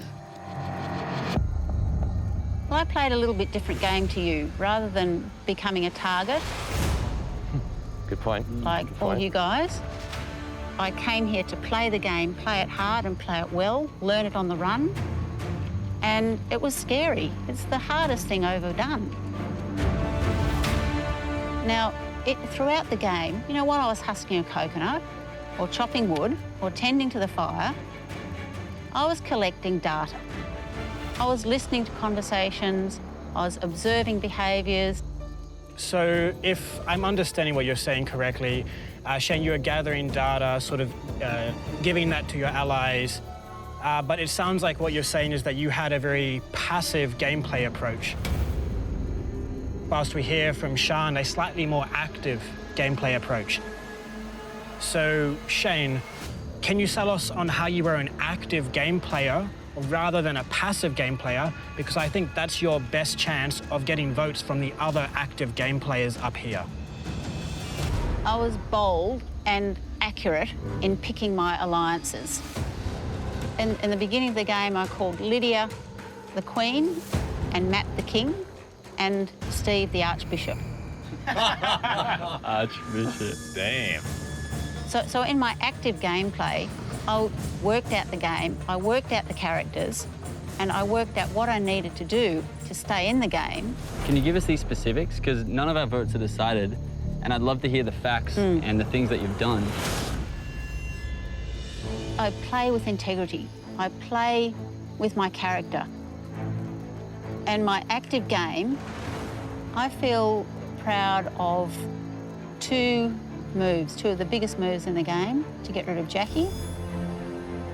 Well, I played a little bit different game to you. Rather than becoming a target, Good point. like all you guys, I came here to play the game, play it hard and play it well, learn it on the run. And it was scary. It's the hardest thing I've ever done. Now, throughout the game, while I was husking a coconut or chopping wood or tending to the fire, I was collecting data. I was listening to conversations, I was observing behaviours. So if I'm understanding what you're saying correctly, Shane, you're gathering data, sort of giving that to your allies, but it sounds like what you're saying is that you had a very passive gameplay approach. Whilst we hear from Sean a slightly more active gameplay approach. So, Shane, can you sell us on how you were an active game player rather than a passive game player? Because I think that's your best chance of getting votes from the other active game players up here. I was bold and accurate in picking my alliances. In the beginning of the game, I called Lydia the Queen and Matt the King and Steve the Archbishop. Archbishop. Damn. So in my active gameplay, I worked out the game, I worked out the characters, and I worked out what I needed to do to stay in the game. Can you give us these specifics? Because none of our votes are decided, and I'd love to hear the facts and the things that you've done. I play with integrity. I play with my character. And my active game, I feel proud of two of the biggest moves in the game, to get rid of Jackie,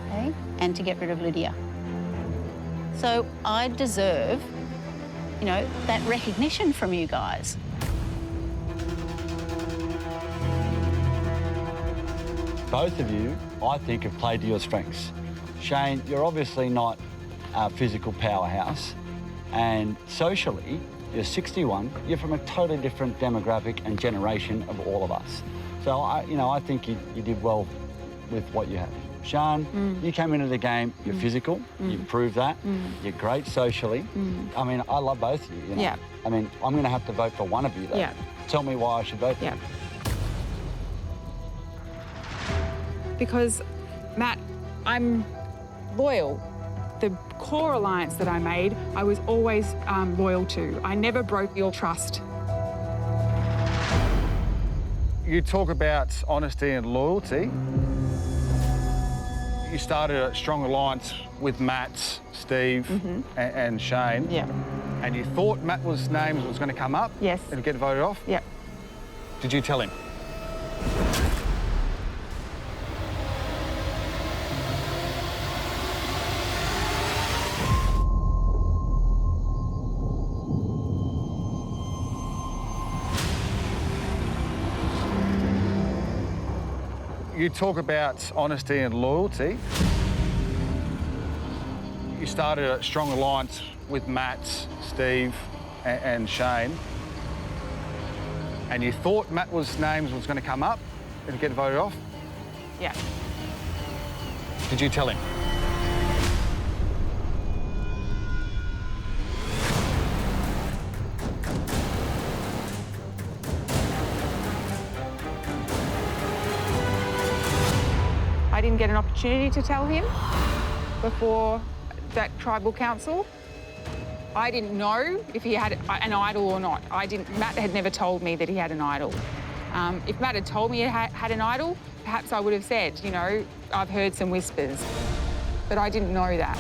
okay, and to get rid of Lydia. So I deserve, that recognition from you guys. Both of you, I think, have played to your strengths. Shane, you're obviously not a physical powerhouse, and socially, you're 61. You're from a totally different demographic and generation of all of us. So, I think you did well with what you have. Sean, you came into the game, you're physical, you proved that, you're great socially. I mean, I love both of you, Yeah. I mean, I'm going to have to vote for one of you, though. Yeah. Tell me why I should vote for you. Because, Matt, I'm loyal. The core alliance that I made, I was always loyal to. I never broke your trust. You talk about honesty and loyalty. You started a strong alliance with Matt, Steve, and Shane. Yeah. And you thought Matt's name was going to come up. Yes. And get voted off. Yeah. Did you tell him? You talk about honesty and loyalty. You started a strong alliance with Matt, Steve, and Shane. And you thought Matt's name was going to come up and get voted off. Yeah. Did you tell him? I didn't get an opportunity to tell him before that tribal council. I didn't know if he had an idol or not. Matt had never told me that he had an idol. If Matt had told me he had an idol, perhaps I would have said, you know, I've heard some whispers. But I didn't know that.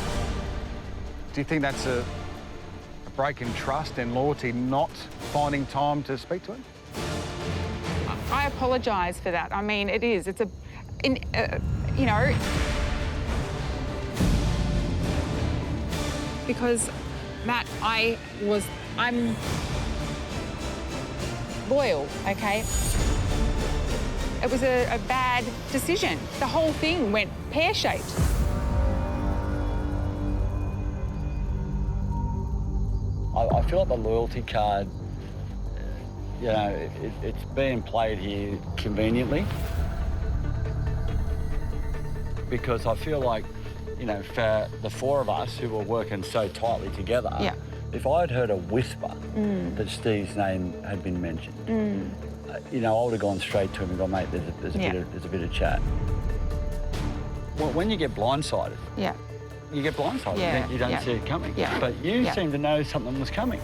Do you think that's a break in trust and loyalty, not finding time to speak to him? I apologise for that. I mean, it is. It's you know, because Matt, I'm loyal, okay? It was a bad decision. The whole thing went pear-shaped. I feel like the loyalty card, you know, it's being played here conveniently. Because I feel like, you know, for the four of us who were working so tightly together, if I'd heard a whisper that Steve's name had been mentioned, you know, I would have gone straight to him and gone, mate, there's a bit of chat. Well, when you get blindsided, you get blindsided. You don't see it coming. But you seem to know something was coming.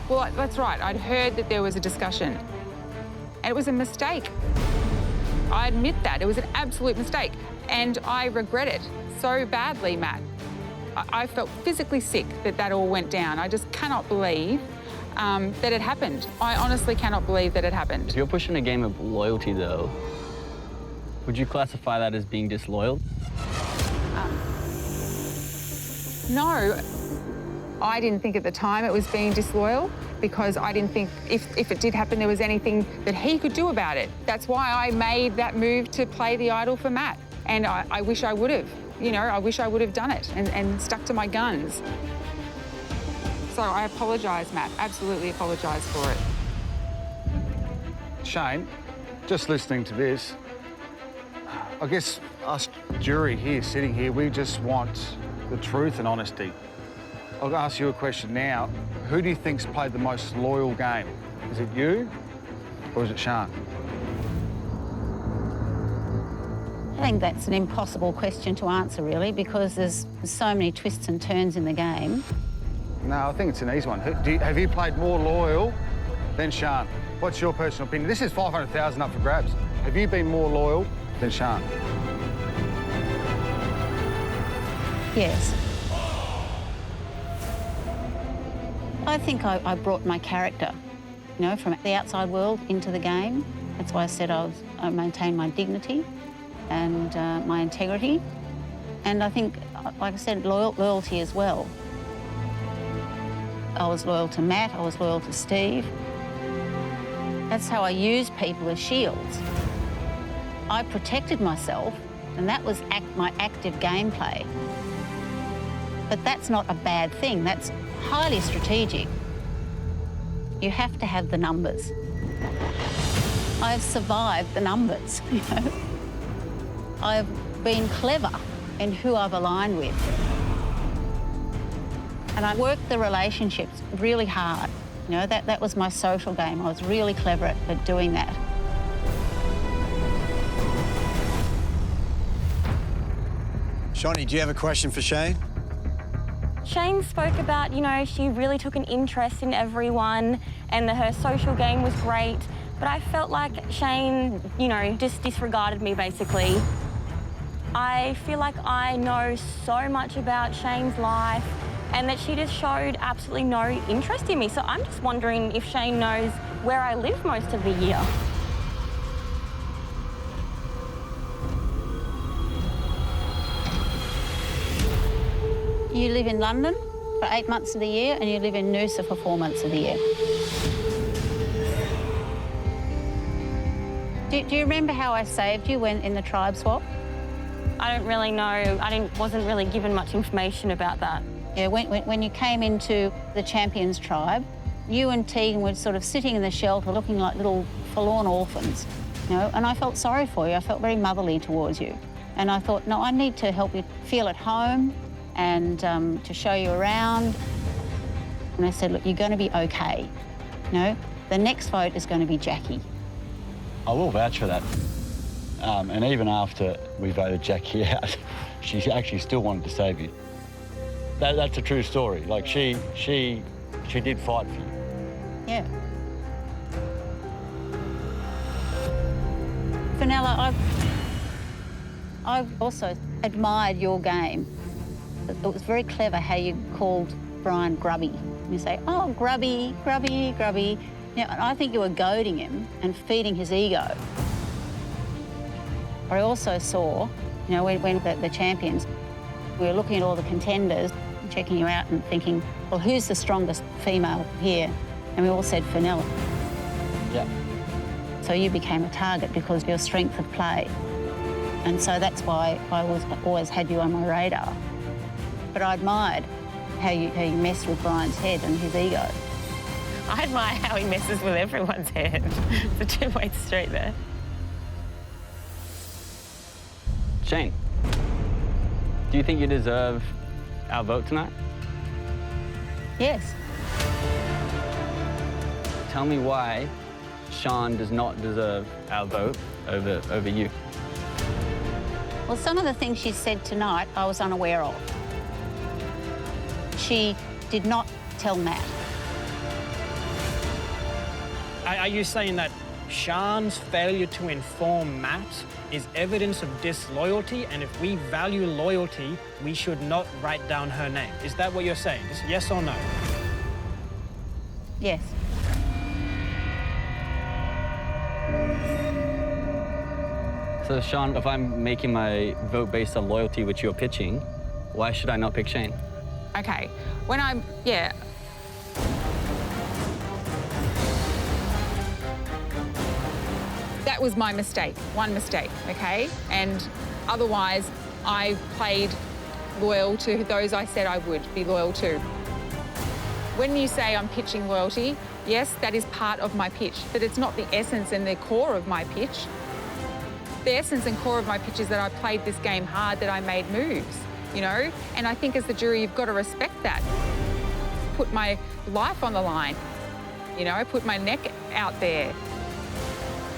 Well, that's right. I'd heard that there was a discussion, and it was a mistake. I admit that. It was an absolute mistake, and I regret it so badly, Matt. I felt physically sick that all went down. I just cannot believe that it happened. I honestly cannot believe that it happened. If you're pushing a game of loyalty, though, would you classify that as being disloyal? No, I didn't think at the time it was being disloyal, because I didn't think if it did happen there was anything that he could do about it. That's why I made that move to play the idol for Matt. And I wish I would have. You know, I wish I would have done it and stuck to my guns. So I apologise, Matt. Absolutely apologise for it. Shane, just listening to this, I guess us jury here, sitting here, we just want the truth and honesty. I'll ask you a question now. Who do you think's played the most loyal game? Is it you or is it Sean? I think that's an impossible question to answer, really, because there's so many twists and turns in the game. No, I think it's an easy one. Have you played more loyal than Sean? What's your personal opinion? This is 500,000 up for grabs. Have you been more loyal than Sean? Yes. I think I brought my character, you know, from the outside world into the game. That's why I said I maintained my dignity and my integrity. And I think, like I said, loyalty as well. I was loyal to Matt, I was loyal to Steve. That's how I used people as shields. I protected myself, and that was my active gameplay. But that's not a bad thing. That's highly strategic. You have to have the numbers. I've survived the numbers, you know. I've been clever in who I've aligned with. And I worked the relationships really hard. You know, that was my social game. I was really clever at doing that. Shawnee, do you have a question for Shane? Shane spoke about, you know, she really took an interest in everyone and that her social game was great, but I felt like Shane, you know, just disregarded me, basically. I feel like I know so much about Shane's life and that she just showed absolutely no interest in me. So I'm just wondering if Shane knows where I live most of the year. You live in London for 8 months of the year and you live in Noosa for 4 months of the year. Do you remember how I saved you when in the tribe swap? I don't really know. I wasn't really given much information about that. Yeah, when you came into the Champions tribe, you and Tegan were sort of sitting in the shelter looking like little forlorn orphans, you know, and I felt sorry for you. I felt very motherly towards you. And I thought, no, I need to help you feel at home and to show you around. And I said, look, you're going to be okay. You know, the next vote is going to be Jackie. I will vouch for that. And even after we voted Jackie out, she actually still wanted to save you. That's a true story. Like, she did fight for you. Yeah. Fenella, I've also admired your game. It was very clever how you called Brian grubby. You say, oh, grubby, grubby, grubby. You know, and I think you were goading him and feeding his ego. But I also saw, you know, when the champions, we were looking at all the contenders, checking you out and thinking, well, who's the strongest female here? And we all said Fenella. Yeah. So you became a target because of your strength of play. And so that's why I always had you on my radar. But I admired how you messed with Brian's head and his ego. I admire how he messes with everyone's head. It's a two-way street there. Shane, do you think you deserve our vote tonight? Yes. Tell me why Sean does not deserve our vote over you. Well, some of the things she said tonight I was unaware of. She did not tell Matt. Are you saying that Sean's failure to inform Matt is evidence of disloyalty, and if we value loyalty, we should not write down her name? Is that what you're saying? Is yes or no? Yes. So, Sean, if I'm making my vote based on loyalty, which you're pitching, why should I not pick Shane? Okay, yeah. That was my mistake, one mistake, okay? And otherwise, I played loyal to those I said I would be loyal to. When you say I'm pitching loyalty, yes, that is part of my pitch, but it's not the essence and the core of my pitch. The essence and core of my pitch is that I played this game hard, that I made moves, you know? And I think as the jury, you've got to respect that. Put my life on the line, you know, put my neck out there.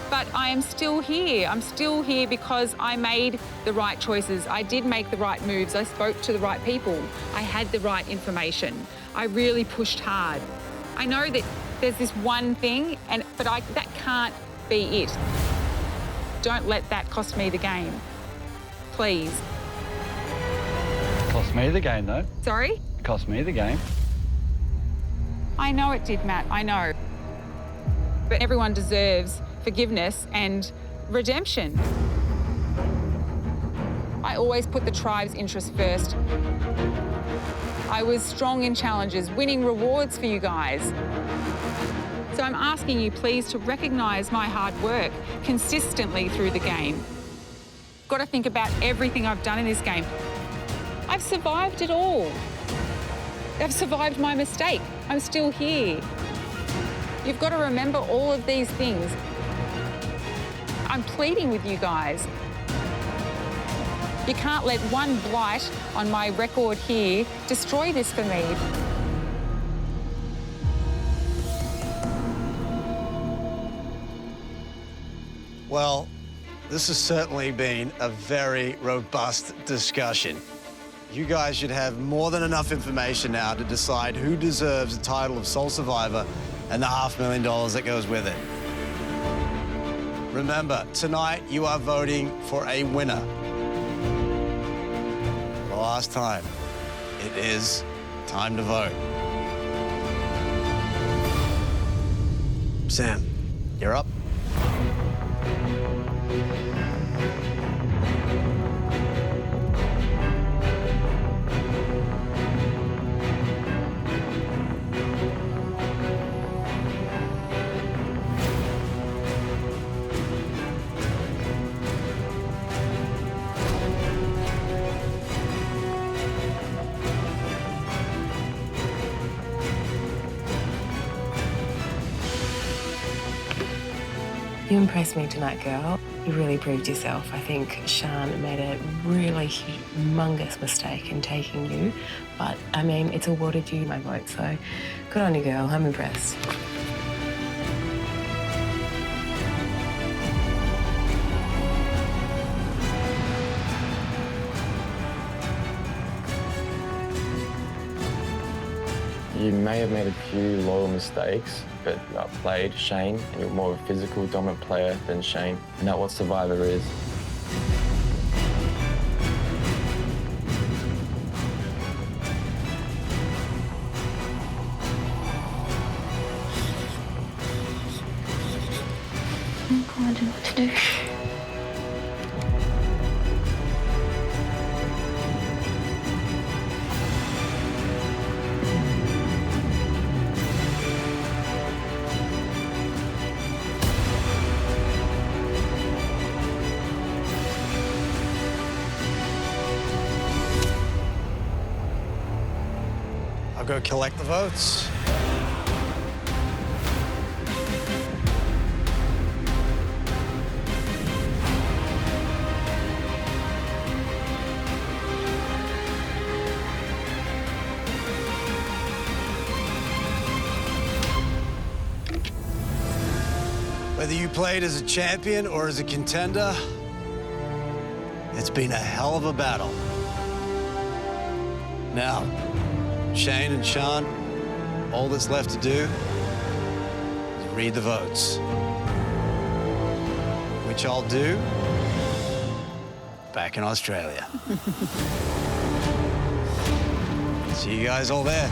But I am still here. I'm still here because I made the right choices. I did make the right moves. I spoke to the right people. I had the right information. I really pushed hard. I know that there's this one thing, but that can't be it. Don't let that cost me the game, please. Cost me the game, though. Sorry? Cost me the game. I know it did, Matt, I know. But everyone deserves forgiveness and redemption. I always put the tribe's interest first. I was strong in challenges, winning rewards for you guys. So I'm asking you, please, to recognise my hard work consistently through the game. Got to think about everything I've done in this game. I've survived it all. I've survived my mistake. I'm still here. You've got to remember all of these things. I'm pleading with you guys. You can't let one blight on my record here destroy this for me. Well, this has certainly been a very robust discussion. You guys should have more than enough information now to decide who deserves the title of sole survivor and the $500,000 that goes with it. Remember, tonight you are voting for a winner. For the last time, it is time to vote. Sam, you're up. You impressed me tonight, girl. You really proved yourself. I think Sian made a really humongous mistake in taking you, but I mean, it's awarded you my vote, so good on you, girl. I'm impressed. You may have made a few loyal mistakes, but you outplayed Shane, and you're more of a physical, dominant player than Shane, and that's what Survivor is. I'm going to know what to do. I'll go collect the votes. Whether you played as a champion or as a contender, it's been a hell of a battle. Now, Shane and Sian, all that's left to do is read the votes, which I'll do back in Australia. See you guys all there.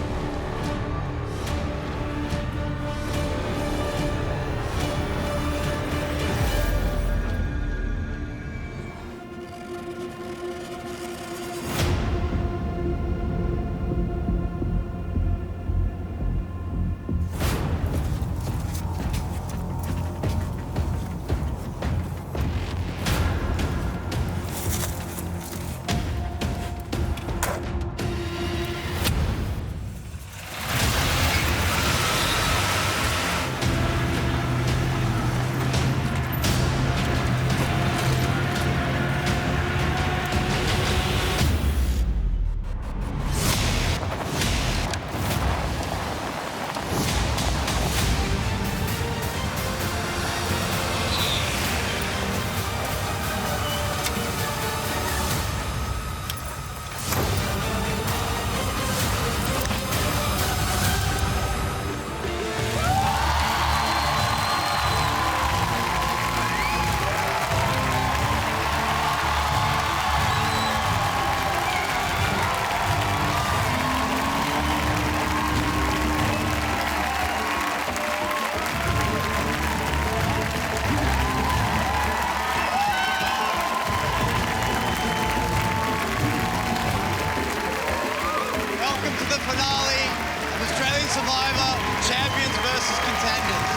Survivor, champions versus contenders.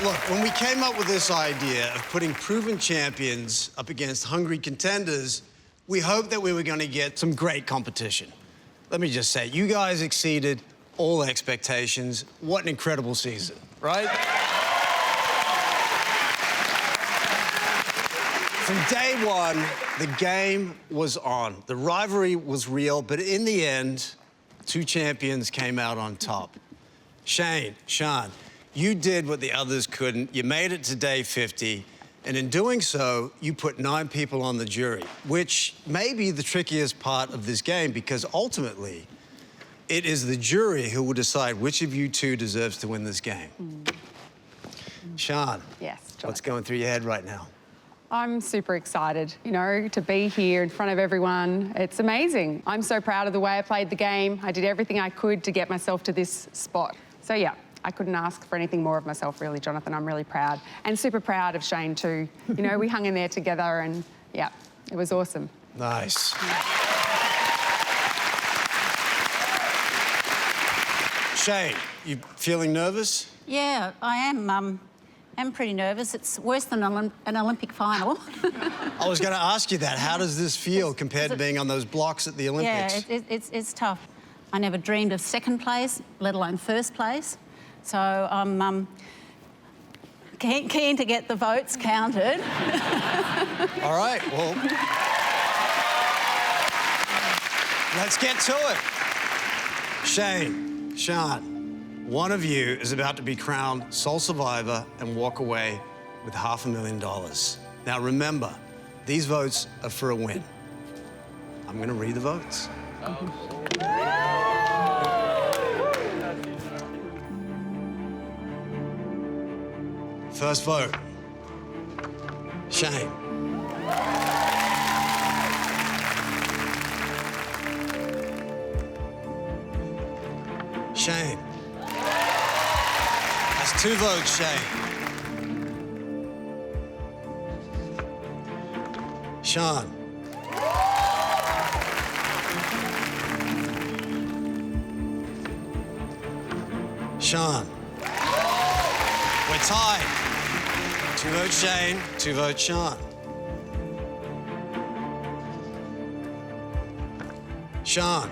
Look, when we came up with this idea of putting proven champions up against hungry contenders, we hoped that we were going to get some great competition. Let me just say, you guys exceeded all expectations. What an incredible season, right? From day one, the game was on. The rivalry was real, but in the end, two champions came out on top. Shane, Sian, you did what the others couldn't. You made it to day 50, And in doing so, you put 9 people on the jury, which may be the trickiest part of this game because ultimately, it is the jury who will decide which of you two deserves to win this game. Sian, Yes, what's going through your head right now? I'm super excited, you know, to be here in front of everyone. It's amazing. I'm so proud of the way I played the game. I did everything I could to get myself to this spot. So, yeah, I couldn't ask for anything more of myself, really, Jonathan. I'm really proud. And super proud of Shane, too. You know, we hung in there together and, yeah, it was awesome. Nice. Shane, you feeling nervous? Yeah, I am. I'm pretty nervous. It's worse than an Olympic final. I was going to ask you that. How does this feel compared to being on those blocks at the Olympics? Yeah, it's tough. I never dreamed of second place, let alone first place. So I'm keen to get the votes counted. All right, well, let's get to it. Shane, Sian, one of you is about to be crowned sole survivor and walk away with $500,000. Now remember, these votes are for a win. I'm going to read the votes. First vote, Shane. Shane. That's 2 votes, Shane. Sian. Sian. We're tied. 2 votes Shane, 2 votes Sian. Sian.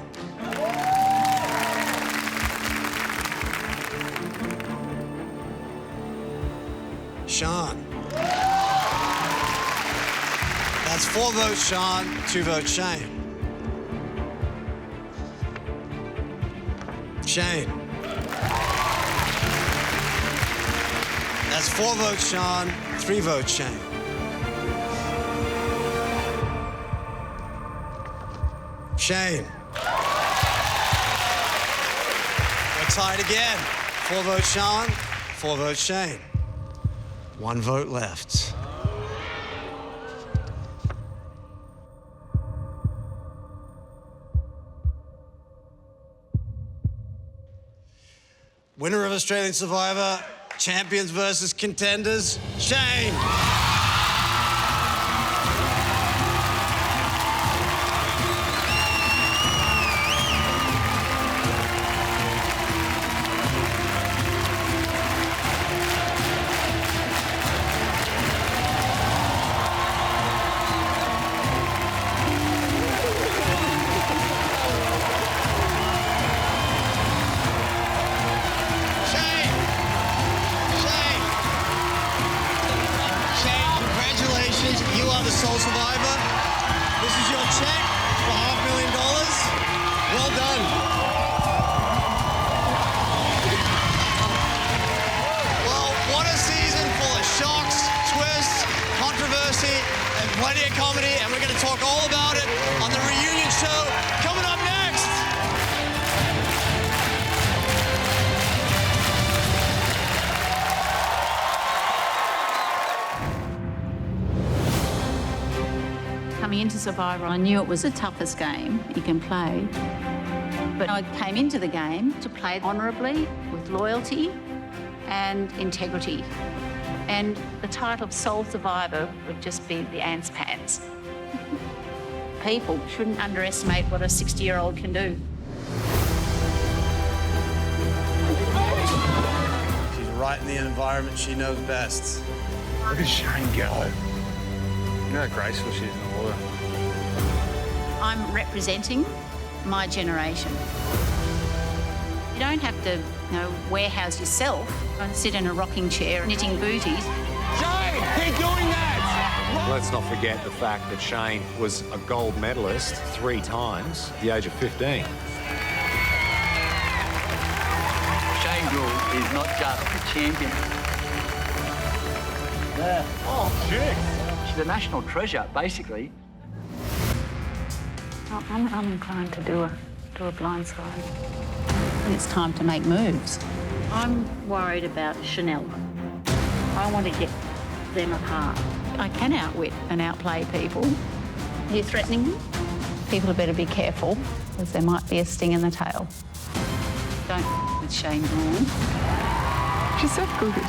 Sian. That's 4 votes Sian, 2 votes Shane. Shane. That's 4 votes Sian, 3 votes Shane. Shane. We're tied again. 4 votes Sian, 4 votes Shane. 1 vote left. Winner of Australian Survivor, champions versus contenders, Shane. Sole survivor. This is your check for $500,000. Well done. Well, what a season full of shocks, twists, controversy, and plenty of comedy. And we're going to talk all about it on the reunion show coming up next. Coming into Survivor, I knew it was the toughest game you can play. But I came into the game to play honourably, with loyalty and integrity. And the title of Sole Survivor would just be the ants' pants. People shouldn't underestimate what a 60-year-old can do. She's right in the environment she knows best. Look at Shane go. You know how graceful she is in the water. I'm representing my generation. You don't have to, warehouse yourself and sit in a rocking chair knitting booties. Shane, keep doing that! Let's not forget the fact that Shane was a gold medalist 3 times at the age of 15. Shane Gould is not just a champion. Yeah. Oh, shit. She's a national treasure, basically. I'm inclined to do a blindside. And it's time to make moves. I'm worried about Chanel. I want to get them apart. I can outwit and outplay people. Are you threatening me? People had better be careful, because there might be a sting in the tail. Don't with Shane Gould. She's so good.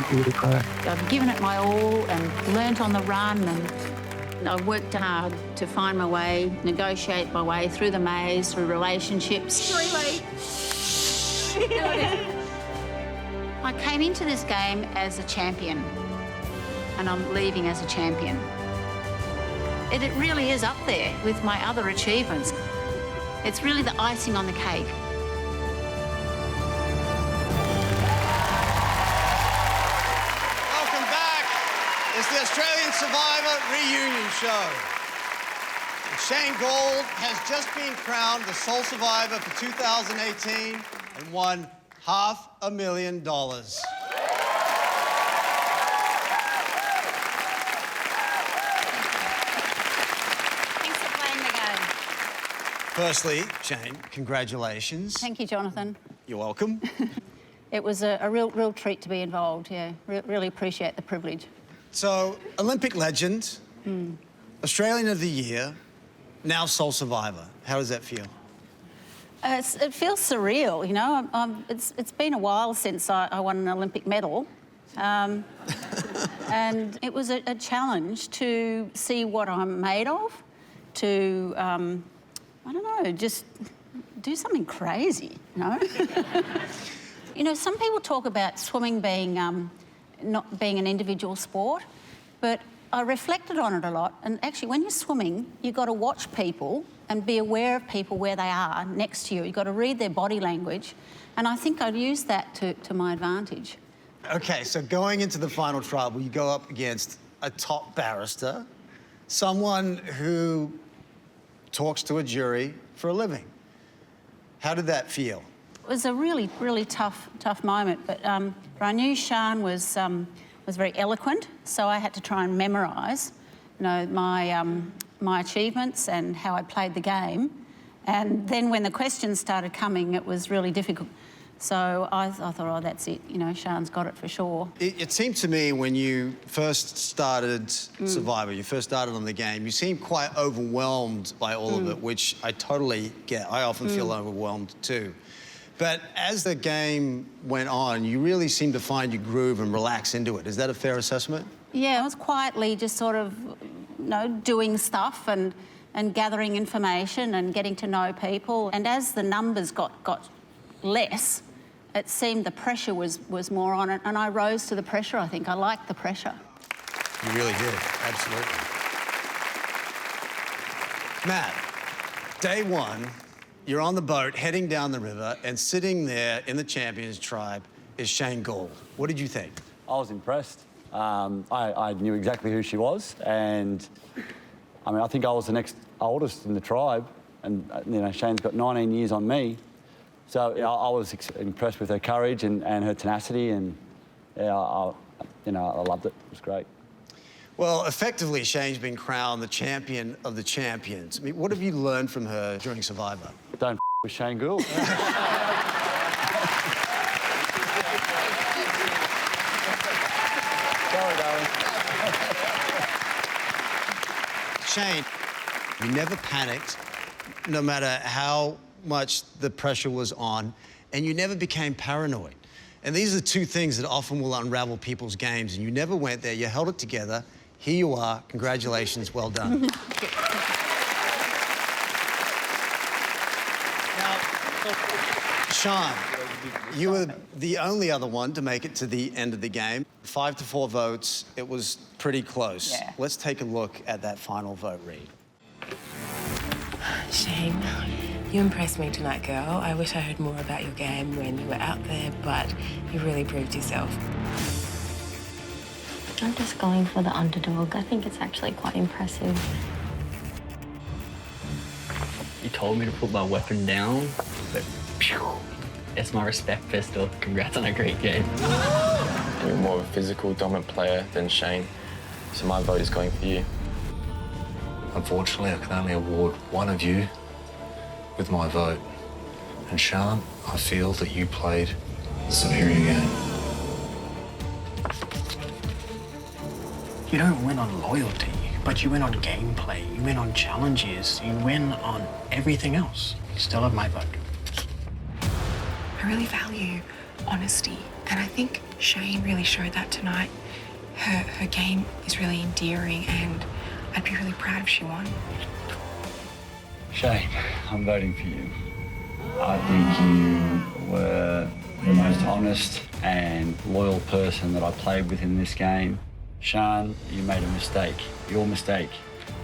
I've given it my all and learnt on the run, and I've worked hard to find my way, negotiate my way through the maze, through relationships. I came into this game as a champion, and I'm leaving as a champion. It really is up there with my other achievements. It's really the icing on the cake. Welcome back. It's the Australian Survivor reunion show. Shane Gould has just been crowned the sole survivor for 2018 and won $500,000. Thanks for playing the game. Firstly, Shane, congratulations. Thank you, Jonathan. You're welcome. It was a real treat to be involved, yeah. Really appreciate the privilege. So, Olympic legend, Australian of the Year, now sole survivor. How does that feel? It feels surreal, you know. It's been a while since I won an Olympic medal. And it was a challenge to see what I'm made of, to, I don't know, just do something crazy, you know? You know, some people talk about swimming being not being an individual sport, but I reflected on it a lot, and actually when you're swimming, you've got to watch people and be aware of people where they are next to you. You've got to read their body language, and I think I've used that to my advantage. Okay, so going into the final tribal, you go up against a top barrister, someone who talks to a jury for a living. How did that feel? It was a really tough moment, but I knew Sian was very eloquent, so I had to try and memorise, you know, my achievements and how I played the game. And then when the questions started coming, it was really difficult. So I thought, oh, that's it, you know, Sian's got it for sure. It seemed to me when you first started Survivor, you first started on the game, you seemed quite overwhelmed by all of it, which I totally get. I often feel overwhelmed too. But as the game went on, you really seemed to find your groove and relax into it. Is that a fair assessment? Yeah, I was quietly just sort of, you know, doing stuff and gathering information and getting to know people. And as the numbers got less, it seemed the pressure was more on it, and I rose to the pressure, I think. I liked the pressure. You really did, absolutely. Matt, day one, you're on the boat heading down the river, and sitting there in the Champions Tribe is Shane Gould. What did you think? I was impressed. I knew exactly who she was, and I mean, I think I was the next oldest in the tribe, and you know, Shane's got 19 years on me. So yeah, I was impressed with her courage and her tenacity, and yeah, I loved it. It was great. Well, effectively, Shane's been crowned the champion of the champions. I mean, what have you learned from her during Survivor? Don't with Shane Gould. Sorry, darling. Shane, you never panicked, no matter how much the pressure was on, and you never became paranoid. And these are the two things that often will unravel people's games, and you never went there. You held it together. Here you are. Congratulations. Well done. Now, Sean, you were the only other one to make it to the end of the game. 5-4 votes. It was pretty close. Yeah. Let's take a look at that final vote read. Shane, you impressed me tonight, girl. I wish I heard more about your game when you were out there, but you really proved yourself. I'm just going for the underdog. I think it's actually quite impressive. You told me to put my weapon down, but phew, it's my respect pistol. Congrats on a great game. You're more of a physical, dominant player than Shane, so my vote is going for you. Unfortunately, I can only award one of you with my vote. And Sean, I feel that you played the superior game. You don't win on loyalty, but you win on gameplay, you win on challenges, you win on everything else. You still have my vote. I really value honesty, and I think Shane really showed that tonight. Her game is really endearing, and I'd be really proud if she won. Shane, I'm voting for you. I think you were the most honest and loyal person that I played with in this game. Sean, you made a mistake. Your mistake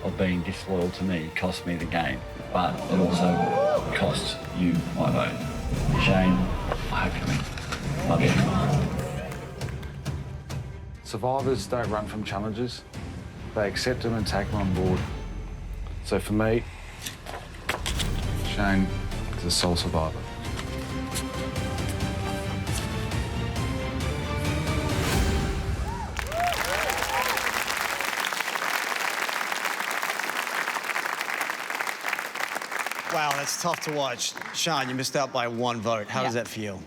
of being disloyal to me cost me the game, but it also cost you my vote. Shane, I hope you win. Love you. Survivors don't run from challenges. They accept them and take them on board. So for me, Shane is a sole survivor. Wow, that's tough to watch. Sean, you missed out by one vote. How does that feel?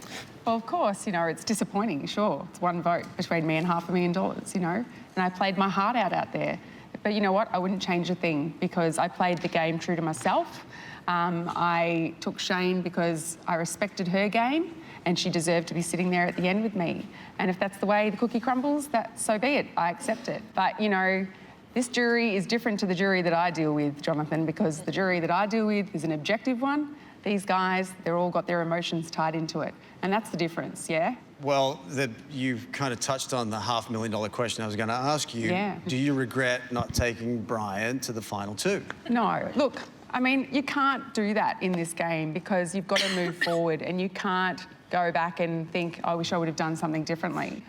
Well, of course, you know, it's disappointing, sure. It's one vote between me and $500,000, you know, and I played my heart out there. But you know what? I wouldn't change a thing because I played the game true to myself. I took Shane because I respected her game and she deserved to be sitting there at the end with me. And if that's the way the cookie crumbles, so be it. I accept it. But, you know, this jury is different to the jury that I deal with, Jonathan, because the jury that I deal with is an objective one. These guys, they're all got their emotions tied into it. And that's the difference, yeah? Well, you've kind of touched on the $500,000 question I was going to ask you. Yeah. Do you regret not taking Brian to the final two? No, look, I mean, you can't do that in this game because you've got to move forward and you can't go back and think, I wish I would have done something differently.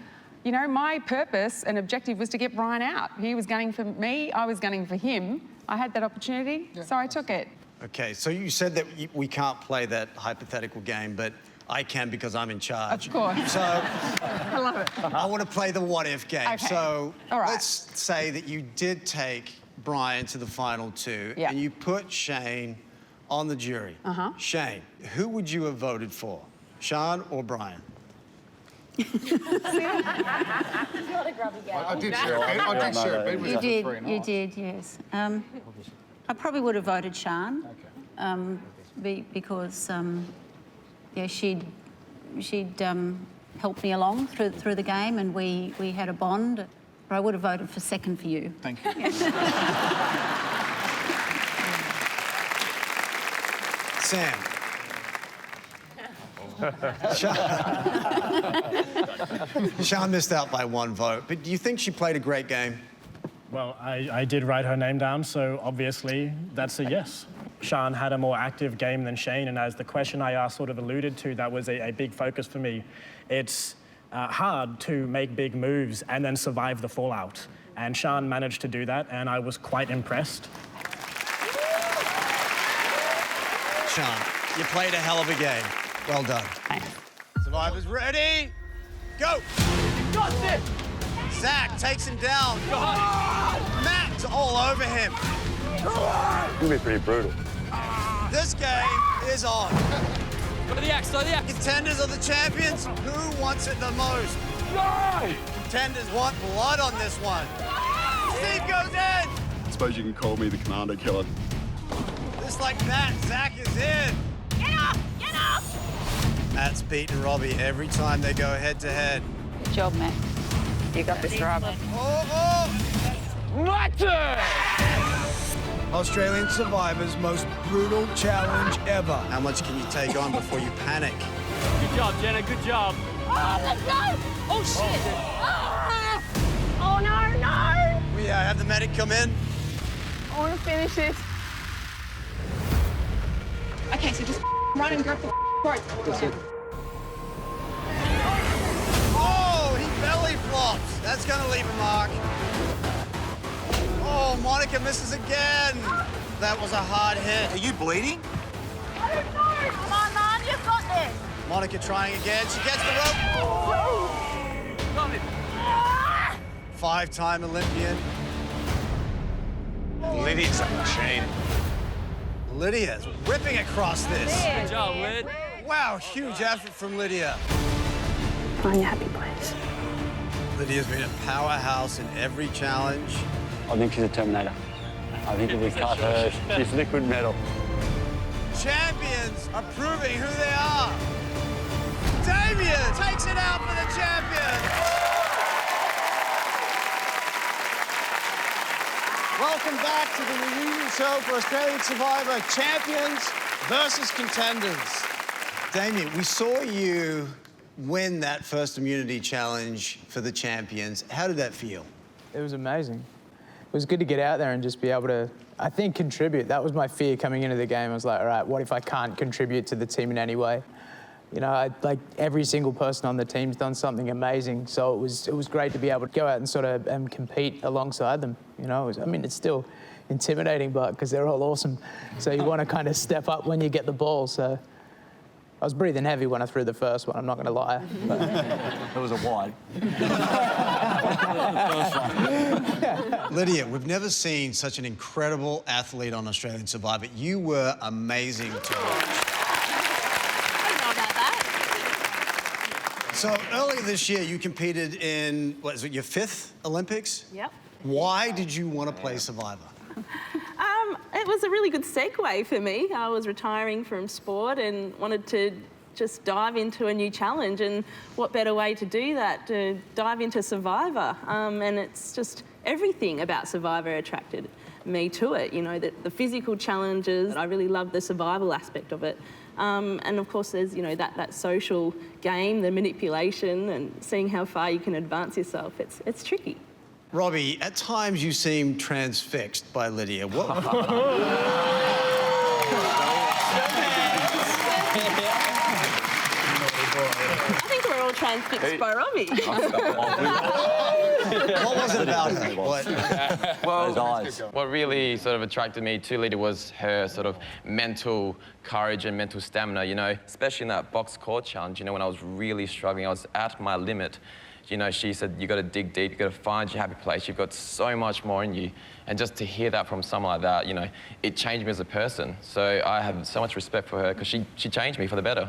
You know, my purpose and objective was to get Brian out. He was gunning for me, I was gunning for him. I had that opportunity, so I took it. Okay, so you said that we can't play that hypothetical game, but I can because I'm in charge. Of course. So I love it. I want to play the what-if game. Okay. So all right. let's say that you did take Brian to the final two and you put Shane on the jury. Shane, who would you have voted for, Sean or Brian? I did share it. You did, yes. I probably would have voted Sean because yeah, she'd helped me along through the game and we had a bond. But I would have voted for second for you. Thank you. Sam. Sean missed out by one vote, but do you think she played a great game? Well, I did write her name down, so obviously that's a yes. Sean had a more active game than Shane, and as the question I asked sort of alluded to, that was a big focus for me. It's hard to make big moves and then survive the fallout, and Sean managed to do that, and I was quite impressed. Sean, you played a hell of a game. Well done. Thanks. Survivors ready? Go! You got this! Zach takes him down. Matt's all over him. It's gonna be pretty brutal. This game is on. Go to the axe, go to the axe. Contenders are the champions. Who wants it the most? No! Contenders want blood on this one. Steve goes in. I suppose you can call me the commander killer. Just like that, Zach is in. Get up! Get up! Matt's beaten Robbie every time they go head to head. Good job, Matt. You got this, Rob. Australian Survivor's most brutal challenge ever. How much can you take on before you panic? Good job, Jenna, good job. Oh, let's go! Oh, shit! Oh, no, no! We have the medic come in. I want to finish this. Okay, so just run and grab the rope. That's it. Oh, he belly flops. That's going to leave a mark. Oh, Monica misses again. That was a hard hit. Are you bleeding? I don't know. Come on, man, you've got this. Monica trying again. She gets the rope. Go, 5-time Olympian. Lydia's a machine. Lydia's ripping across this. Good job, Lyd. Wow, huge effort from Lydia. Find your happy place. Lydia's been a powerhouse in every challenge. I think she's a Terminator. I think if we cut her, she's liquid metal. Champions are proving who they are. Damien takes it out for the champions. Welcome back to the reunion show for Australian Survivor Champions versus Contenders. Damien, we saw you win that first immunity challenge for the champions. How did that feel? It was amazing. It was good to get out there and just be able to, I think, contribute. That was my fear coming into the game. I was like, all right, what if I can't contribute to the team in any way? You know, like every single person on the team's done something amazing. So it was great to be able to go out and sort of compete alongside them. You know, I mean, it's still intimidating, but because they're all awesome. So you want to kind of step up when you get the ball. So I was breathing heavy when I threw the first one, I'm not going to lie. It was a wide. Lydia, we've never seen such an incredible athlete on Australian Survivor. You were amazing to watch. So earlier this year, you competed in, what is it, your 5th Olympics? Yep. Why did you want to play Survivor? It was a really good segue for me. I was retiring from sport and wanted to just dive into a new challenge, and what better way to do that, to dive into Survivor. And it's just everything about Survivor attracted me to it. You know, the physical challenges, I really loved the survival aspect of it. And of course there's, you know, that social game, the manipulation and seeing how far you can advance yourself. It's tricky. Robbie, at times you seem transfixed by Lydia. What? I think we're all transfixed by Robbie. What was it about her? Well, what really sort of attracted me to Lydia was her sort of mental courage and mental stamina, you know, especially in that box core challenge, you know, when I was really struggling, I was at my limit. You know, she said, you got to dig deep, you got to find your happy place, you've got so much more in you. And just to hear that from someone like that, you know, it changed me as a person. So I have so much respect for her because she changed me for the better.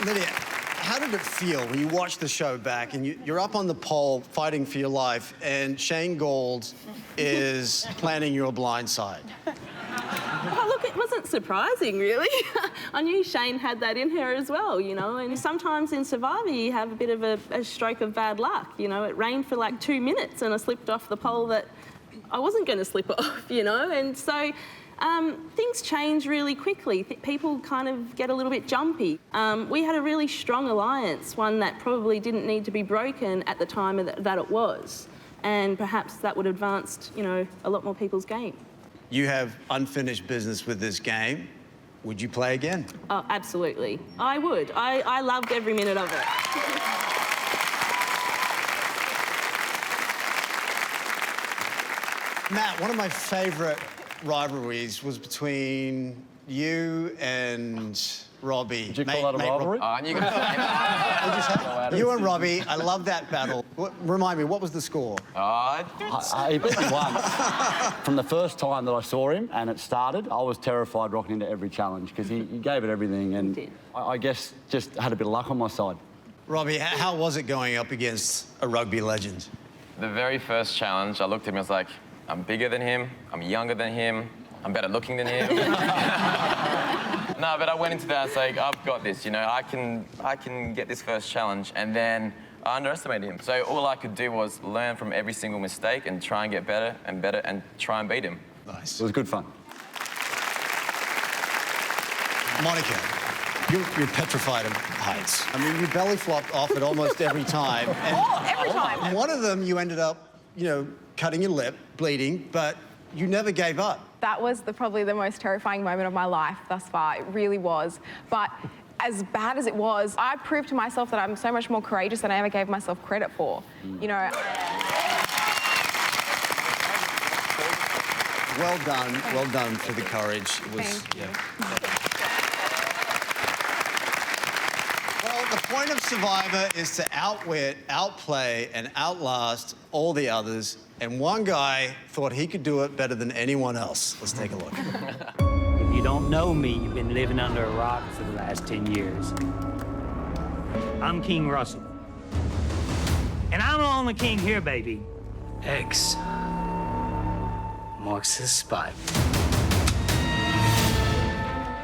Lydia, how did it feel when you watched the show back and you're up on the pole fighting for your life and Shane Gould is planning your blindside? Oh, look, it wasn't surprising, really. I knew Shane had that in her as well, you know, and sometimes in Survivor you have a bit of a stroke of bad luck. You know, it rained for like 2 minutes and I slipped off the pole that I wasn't going to slip off, you know, and so things change really quickly. People kind of get a little bit jumpy. We had a really strong alliance, one that probably didn't need to be broken at the time that it was, and perhaps that would advance, you know, a lot more people's game. You have unfinished business with this game. Would you play again? Oh, absolutely. I would. I loved every minute of it. Matt, one of my favourite rivalries was between you and Robbie. Did you call that a rivalry? You and Robbie, I love that battle. Remind me, what was the score? He beat me once. From the first time that I saw him and it started, I was terrified rocking into every challenge because he gave it everything, and I guess just had a bit of luck on my side. Robbie, how was it going up against a rugby legend? The very first challenge, I looked at him, I was like, I'm bigger than him, I'm younger than him, I'm better looking than him. No, but I went into that, I was like, I've got this, you know, I can get this first challenge, and then I underestimated him. So all I could do was learn from every single mistake and try and get better and try and beat him. Nice. It was good fun. Monica, you're petrified of heights. I mean, you belly flopped off it almost every time. And every time. One of them, you ended up, you know, cutting your lip, bleeding, but you never gave up. That was probably the most terrifying moment of my life thus far. It really was. But as bad as it was, I proved to myself that I'm so much more courageous than I ever gave myself credit for. You know. Well done for the courage. It was. Thank you. the point of Survivor is to outwit, outplay, and outlast all the others. And one guy thought he could do it better than anyone else. Let's take a look. If you don't know me, you've been living under a rock for the last 10 years. I'm King Russell. And I'm the only king here, baby. X marks the spot.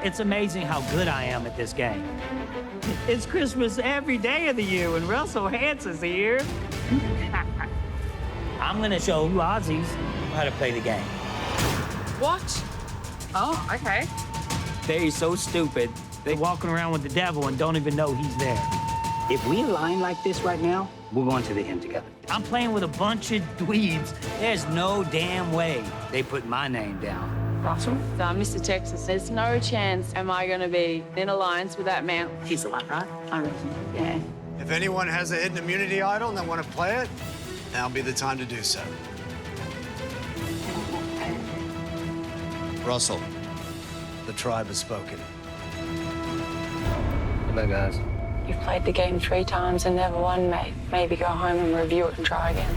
It's amazing how good I am at this game. It's Christmas every day of the year when Russell Hanson's here. I'm gonna show you Aussies how to play the game. What? Oh, okay. They're so stupid, they're walking around with the devil and don't even know he's there. If we align like this right now, we're going to the end together. I'm playing with a bunch of dweebs. There's no damn way they put my name down. Russell? Mr. Texas, there's no chance am I going to be in alliance with that man. He's alive, right? I reckon, yeah. If anyone has a hidden immunity idol and they want to play it, now'll be the time to do so. Russell, the tribe has spoken. Hello, guys. You've played the game 3 times and never won, mate. Maybe go home and review it and try again.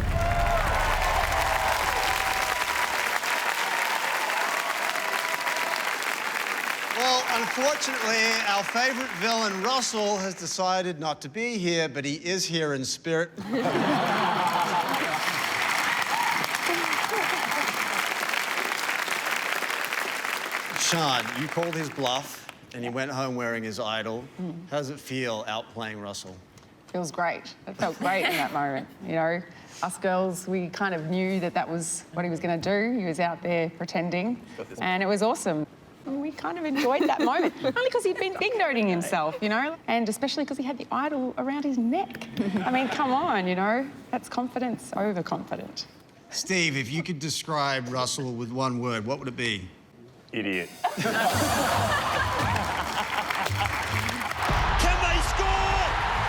Well, unfortunately, our favorite villain, Russell, has decided not to be here, but he is here in spirit. Sean, you called his bluff, and he went home wearing his idol. How does it feel outplaying Russell? Feels great. It felt great in that moment, you know. Us girls, we kind of knew that that was what he was going to do. He was out there pretending, and it was awesome. We kind of enjoyed that moment, only because he'd been big noting himself, you know, and especially because he had the idol around his neck. I mean, come on, you know, that's confidence, overconfident. Steve, if you could describe Russell with one word, what would it be? Idiot. Can they score?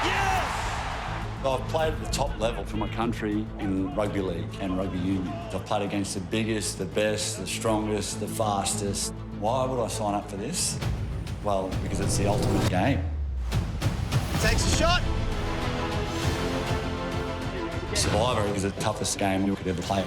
Yes! I've played at the top level for my country in rugby league and rugby union. I've played against the biggest, the best, the strongest, the fastest. Why would I sign up for this? Well, because it's the ultimate game. Takes a shot. Survivor is the toughest game you could ever play.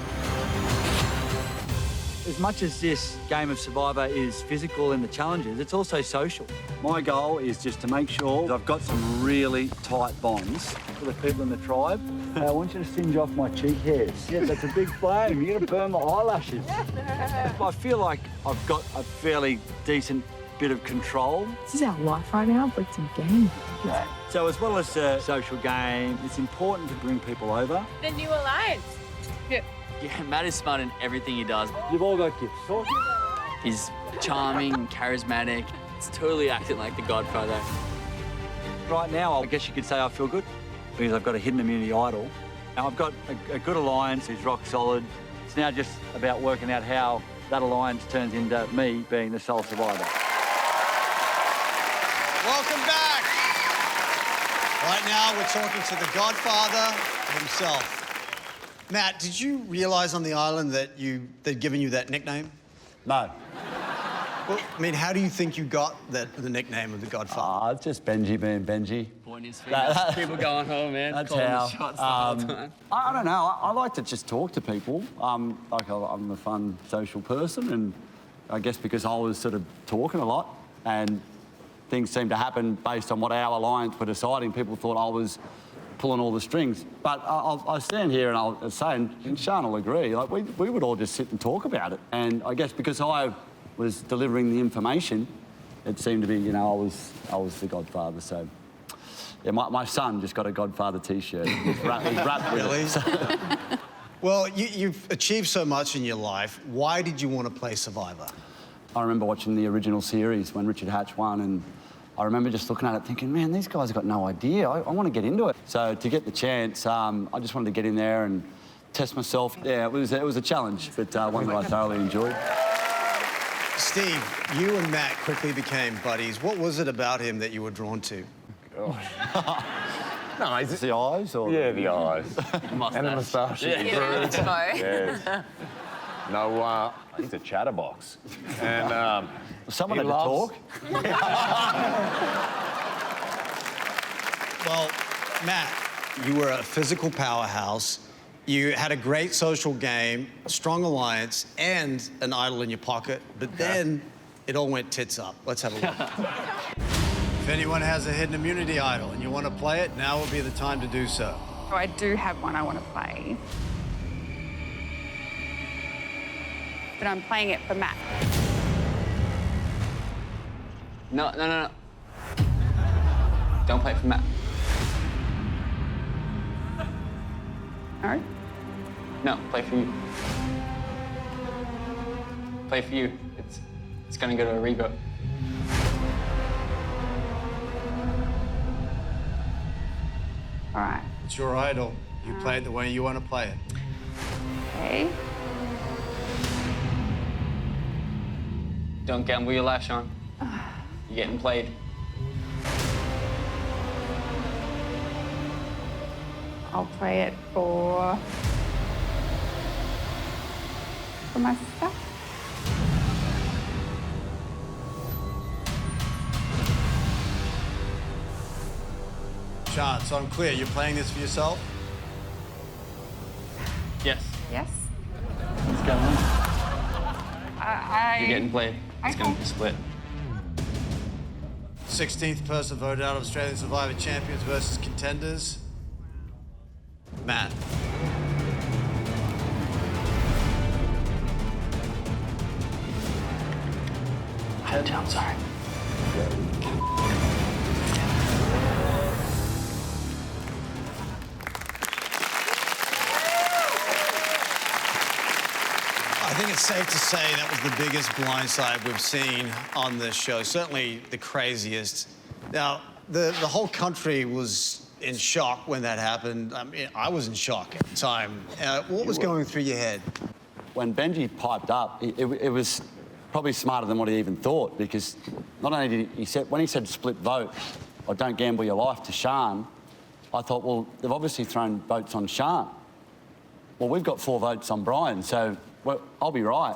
As much as this game of Survivor is physical in the challenges, it's also social. My goal is just to make sure that I've got some really tight bonds with the people in the tribe. Hey, I want you to singe off my cheek hairs. Yeah, that's a big flame. You're going to burn my eyelashes. I feel like I've got a fairly decent bit of control. This is our life right now, but it's a game. Yeah. So as well as a social game, it's important to bring people over. The new alliance. Yeah. Yeah, Matt is smart in everything he does. You've all got gifts. He's charming, charismatic. It's totally acting like the Godfather. Right now, I guess you could say I feel good because I've got a hidden immunity idol. Now, I've got a good alliance who's rock solid. It's now just about working out how that alliance turns into me being the sole survivor. Welcome back. Right now, we're talking to the Godfather himself. Matt, did you realise on the island that they'd given you that nickname? No. Well, I mean, how do you think you got the nickname of the Godfather? It's just Benji being Benji. Pointing his fingers. People going home, man. That's calling how. the shots the whole time. I don't know. I like to just talk to people. I'm a fun social person, and I guess because I was sort of talking a lot, and things seemed to happen based on what our alliance were deciding. People thought I was pulling all the strings. But I stand here and I'll say, and Sean will agree, like we would all just sit and talk about it. And I guess because I was delivering the information, it seemed to be, you know, I was the Godfather. So, yeah, my son just got a Godfather T-shirt. He's wrapped with Really? it. So. Well, you've achieved so much in your life. Why did you want to play Survivor? I remember watching the original series when Richard Hatch won, and I remember just looking at it thinking, man, these guys have got no idea. I want to get into it. So to get the chance, I just wanted to get in there and test myself. Yeah, it was a challenge, but one that I thoroughly enjoyed. Steve, you and Matt quickly became buddies. What was it about him that you were drawn to? No, is it the eyes? Or yeah, the eyes. Mustache. And the moustache. Yes. No, he's a chatterbox. And someone had to talk. Well, Matt, you were a physical powerhouse. You had a great social game, strong alliance, and an idol in your pocket. But then it all went tits up. Let's have a look. If anyone has a hidden immunity idol and you want to play it, now would be the time to do so. So I do have one I want to play. But I'm playing it for Matt. No, no, no, no. Don't play it for Matt. No? No, play for you. Play for you. It's gonna go to a revote. All right. It's your idol. You play it the way you want to play it. Okay. Don't gamble your life, Sean. You're getting played. I'll play it for myself. Sean, so I'm clear, you're playing this for yourself? Yes. Yes. What's going on? I You're getting played. It's Okay. gonna be split. 16th person voted out of Australian Survivor Champions versus Contenders. Matt. I'm sorry. I think it's safe to say that was the biggest blindside we've seen on this show, certainly the craziest. Now, the whole country was in shock when that happened. I mean, I was in shock at the time. What was going through your head? When Benji piped up, it was probably smarter than what he even thought, because not only did he said, when he said split vote or don't gamble your life to Sean, I thought, well, they've obviously thrown votes on Sean. Well, we've got 4 votes on Brian, so well, I'll be right.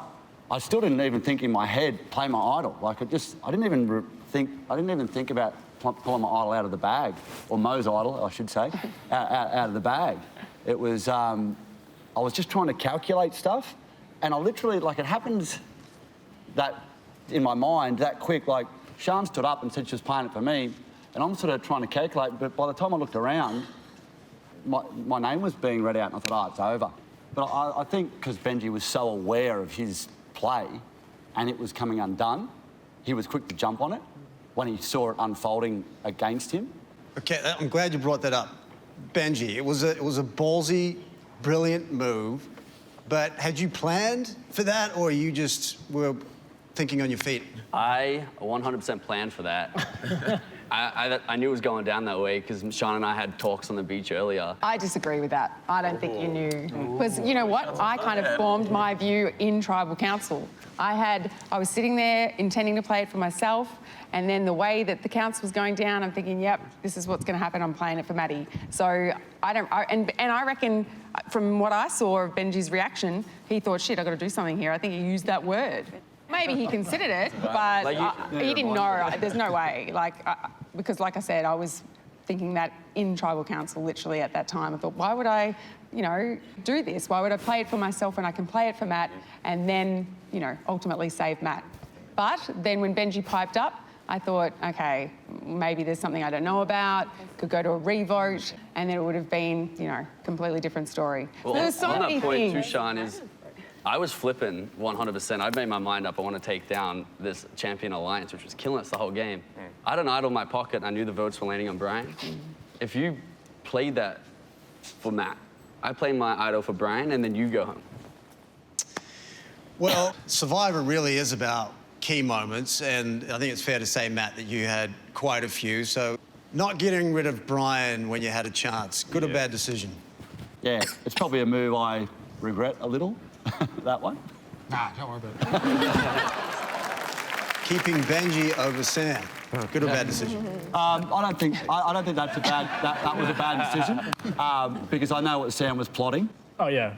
I still didn't even think in my head, play my idol. Like, I didn't even think about pulling my idol out of the bag, or Mo's idol, I should say, out of the bag. It was, I was just trying to calculate stuff, and I literally, like, it happened that, in my mind, that quick. Like, Sean stood up and said she was playing it for me, and I'm sort of trying to calculate, but by the time I looked around, my name was being read out, and I thought, oh, it's over. But I think because Benji was so aware of his play and it was coming undone, he was quick to jump on it when he saw it unfolding against him. Okay, I'm glad you brought that up. Benji, it was a ballsy, brilliant move, but had you planned for that, or you just were thinking on your feet? I 100% planned for that. I knew it was going down that way because Sean and I had talks on the beach earlier. I disagree with that. I don't think you knew. Because you know what? I kind of formed my view in tribal council. I was sitting there intending to play it for myself, and then the way that the council was going down, I'm thinking, yep, this is what's going to happen. I'm playing it for Maddie. So I reckon from what I saw of Benji's reaction, he thought, shit, I've got to do something here. I think he used that word. Maybe he considered it, but he didn't know. There's no way. Because like I said, I was thinking that in tribal council literally at that time. I thought, why would I, do this? Why would I play it for myself when I can play it for Matt and then, ultimately save Matt? But then when Benji piped up, I thought, okay, maybe there's something I don't know about, could go to a revote, and then it would have been, completely different story. Well, There's so on many that point things. too, Sean, is I was flipping 100%. I'd made my mind up. I want to take down this champion alliance, which was killing us the whole game. I had an idol in my pocket, and I knew the votes were landing on Brian. If you played that for Matt, I played my idol for Brian, and then you go home. Well, Survivor really is about key moments, and I think it's fair to say, Matt, that you had quite a few. So not getting rid of Brian when you had a chance, good or bad decision? Yeah, it's probably a move I regret a little, that one. Nah, don't worry about it. Keeping Benji over Sam, good or bad decision? I don't think that's that was a bad decision, because I know what Sam was plotting. Oh, yeah.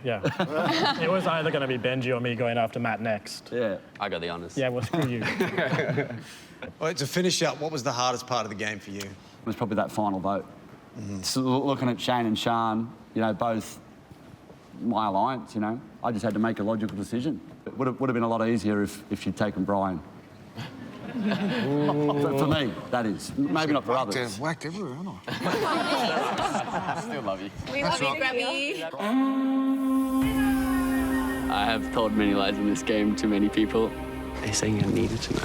It was either going to be Benji or me going after Matt next. Yeah. I got the honors. Yeah, well, screw you. All right, to finish up, what was the hardest part of the game for you? It was probably that final vote. So looking at Shane and Sean, you know, both my alliance, you know, I just had to make a logical decision. It would have been a lot easier if you'd taken Brian. For me, that is. Maybe not for others. Whacked everywhere, aren't I? I still love you. We love you, Grubby. I have told many lies in this game to many people. They're saying I needed to know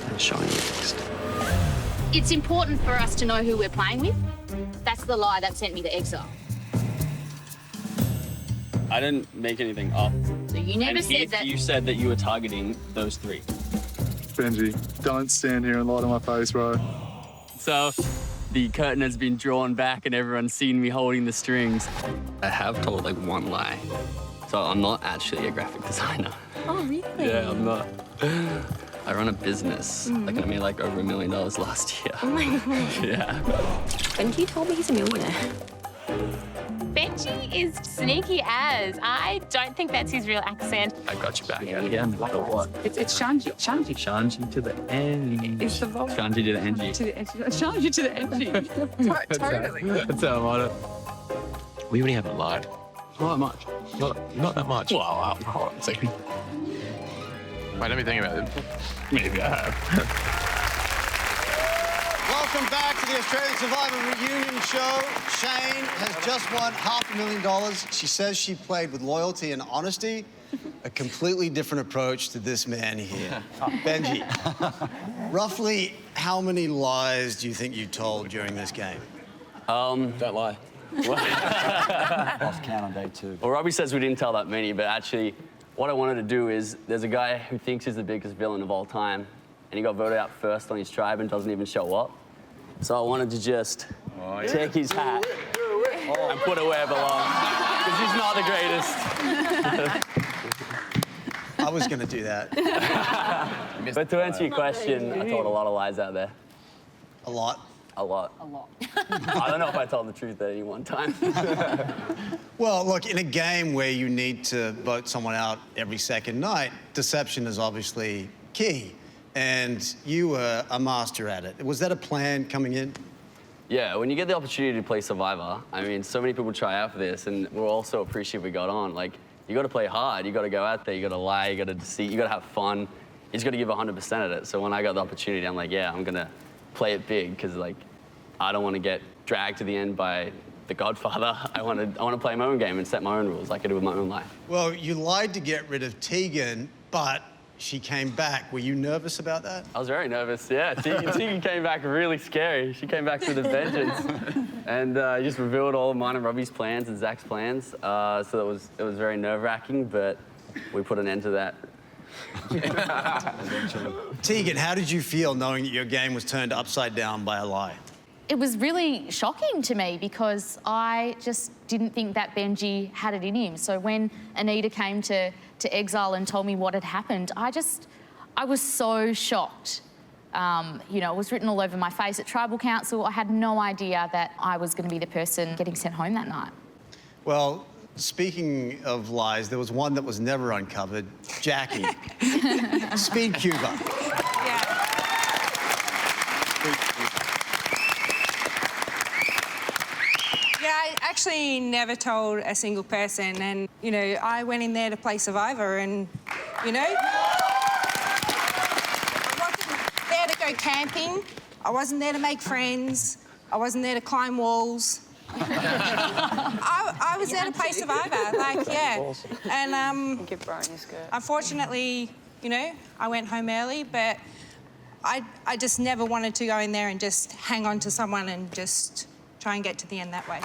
and showing you next. It's important for us to know who we're playing with. That's the lie that sent me to exile. I didn't make anything up. So you never And said that. You said that you were targeting those three. Benji, don't stand here and lie to my face, bro. So the curtain has been drawn back and everyone's seen me holding the strings. I have told like one lie. So I'm not actually a graphic designer. Oh, really? Yeah, I'm not. I run a business. Like I made like over $1 million last year. Oh my God. Yeah. Benji told me he's a millionaire. Benji is sneaky as. I don't think that's his real accent. I got you back out again. Like a what? It's Shanji. Shanji to the end. It's the volume. Shanji to the end. Shanji to the NG. Totally. That's how I'm on it. We only haven't lied. Not that much. Not that much. Wow. Hold on a second. Wait, let me think about it. Maybe I have. Welcome back to the Australian Survivor reunion show. Shane has just won $500,000. She says she played with loyalty and honesty. A completely different approach to this man here. Benji, roughly how many lies do you think you told during this game? Don't lie. Lost count on day 2. Well, Robbie says we didn't tell that many, but actually, what I wanted to do is there's a guy who thinks he's the biggest villain of all time, and he got voted out first on his tribe and doesn't even show up. So I wanted to just take his hat and put it where it belongs, because he's not the greatest. I was going to do that. But to answer your question, I told a lot of lies out there. A lot? A lot. A lot. I don't know if I told the truth at any one time. Well, look, in a game where you need to vote someone out every second night, deception is obviously key. And you were a master at it. Was that a plan coming in? Yeah, when you get the opportunity to play Survivor, I mean, so many people try out for this, and we're all so appreciative we got on. Like, you got to play hard. You got to go out there. You got to lie. You got to deceive. You got to have fun. You just got to give 100% at it. So when I got the opportunity, I'm like, yeah, I'm gonna play it big, because like, I don't want to get dragged to the end by the Godfather. I want to play my own game and set my own rules, like I do with my own life. Well, you lied to get rid of Tegan, but she came back. Were you nervous about that? I was very nervous, yeah. Tegan came back really scary. She came back with a vengeance. And just revealed all of mine and Robbie's plans and Zach's plans. So it was very nerve-wracking, but we put an end to that. Tegan, how did you feel knowing that your game was turned upside down by a lie? It was really shocking to me because I just didn't think that Benji had it in him. So when Anita came to exile and told me what had happened, I was so shocked. You know, it was written all over my face at Tribal Council. I had no idea that I was going to be the person getting sent home that night. Well, speaking of lies, there was one that was never uncovered. Jackie. Speed Cuba. Yeah, I actually never told a single person, and, you know, I went in there to play Survivor and, you know, I wasn't there to go camping. I wasn't there to make friends. I wasn't there to climb walls. I was there to play Survivor, like, yeah. And, unfortunately, you know, I went home early, but I just never wanted to go in there and just hang on to someone and just try and get to the end that way.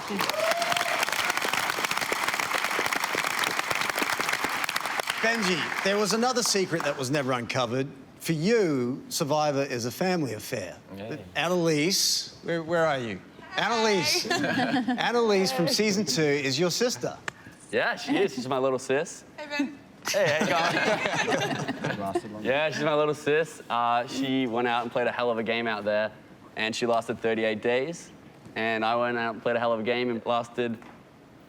Benji, there was another secret that was never uncovered. For you, Survivor is a family affair. Yeah. Annalise, where are you? Annalise. Annalise from season 2 is your sister. Yeah, she is. She's my little sis. Hey, Ben. Hey, how you going? Yeah, she's my little sis. She went out and played a hell of a game out there, and she lasted 38 days. And I went out and played a hell of a game and lasted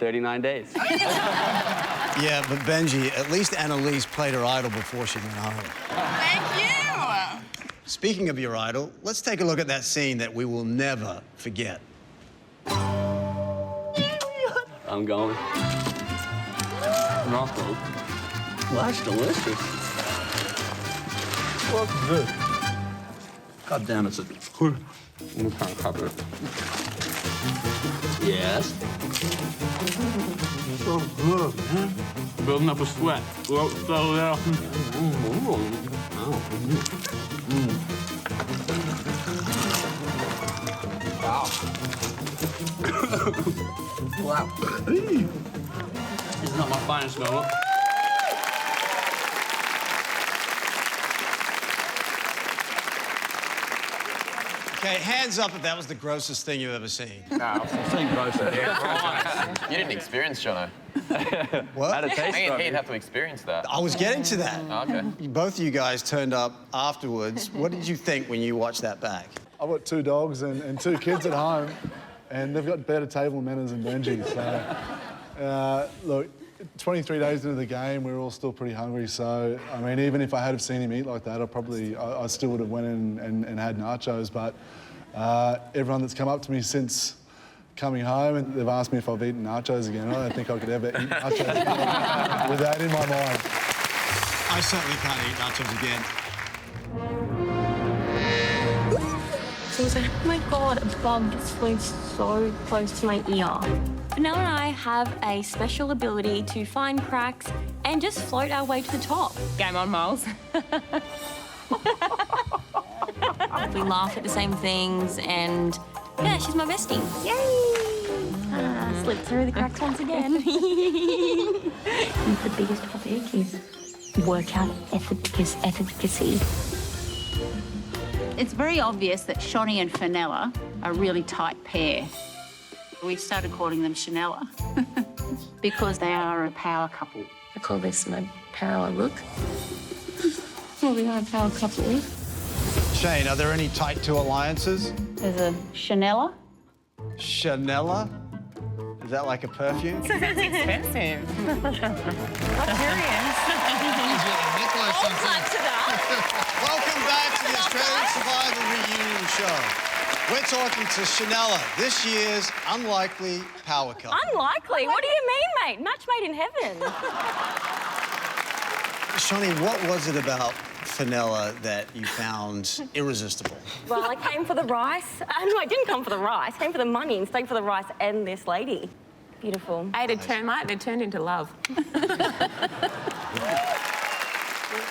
39 days. Yeah, but Benji, at least Annalise played her idol before she went home. Thank you. Speaking of your idol, let's take a look at that scene that we will never forget. I'm going. Waffle. Well, that's delicious. What's this? God damn, it's a... I'm trying to cover it. Yes. So good, man. Building up a sweat. Well, so there. Wow. Wow. This is not my finest moment. Okay, hands up if that was the grossest thing you've ever seen. No, I've seen grosser. You didn't experience, Jono. What? Had a taste he'd have to experience that. I was getting to that. Oh, okay. Both of you guys turned up afterwards. What did you think when you watched that back? I've got 2 dogs and 2 kids at home, and they've got better table manners than Benji. So, look, 23 days into the game, we were all still pretty hungry. So, I mean, even if I had have seen him eat like that, I still would have went in and had nachos. But everyone that's come up to me since coming home, and they've asked me if I've eaten nachos again. I don't think I could ever eat nachos again with that in my mind. I certainly can't eat nachos again. So I was like, oh my God, a bug just flew so close to my ear. Fennella and I have a special ability to find cracks and just float our way to the top. Game on, Miles. We laugh at the same things and, yeah, she's my bestie. Yay! Slip through the cracks once again. The biggest topic is workout efficacy. It's very obvious that Shonny and Fennella are a really tight pair. We started calling them Chanella because they are a power couple. I call this my power look. Well, we are a power couple. Shane, are there any tight 2 alliances? There's a Chanella. Chanella? Is that like a perfume? That's expensive. Luxurious. Welcome back to the Australian Survivor Reunion Show. We're talking to Chanella, this year's unlikely power couple. Unlikely? What do you mean, mate? Match made in heaven. Shonny, what was it about Fennella that you found irresistible? Well, I came for the rice. No, I didn't come for the rice. I came for the money and stayed for the rice and this lady. Beautiful. I had a termite and it turned into love.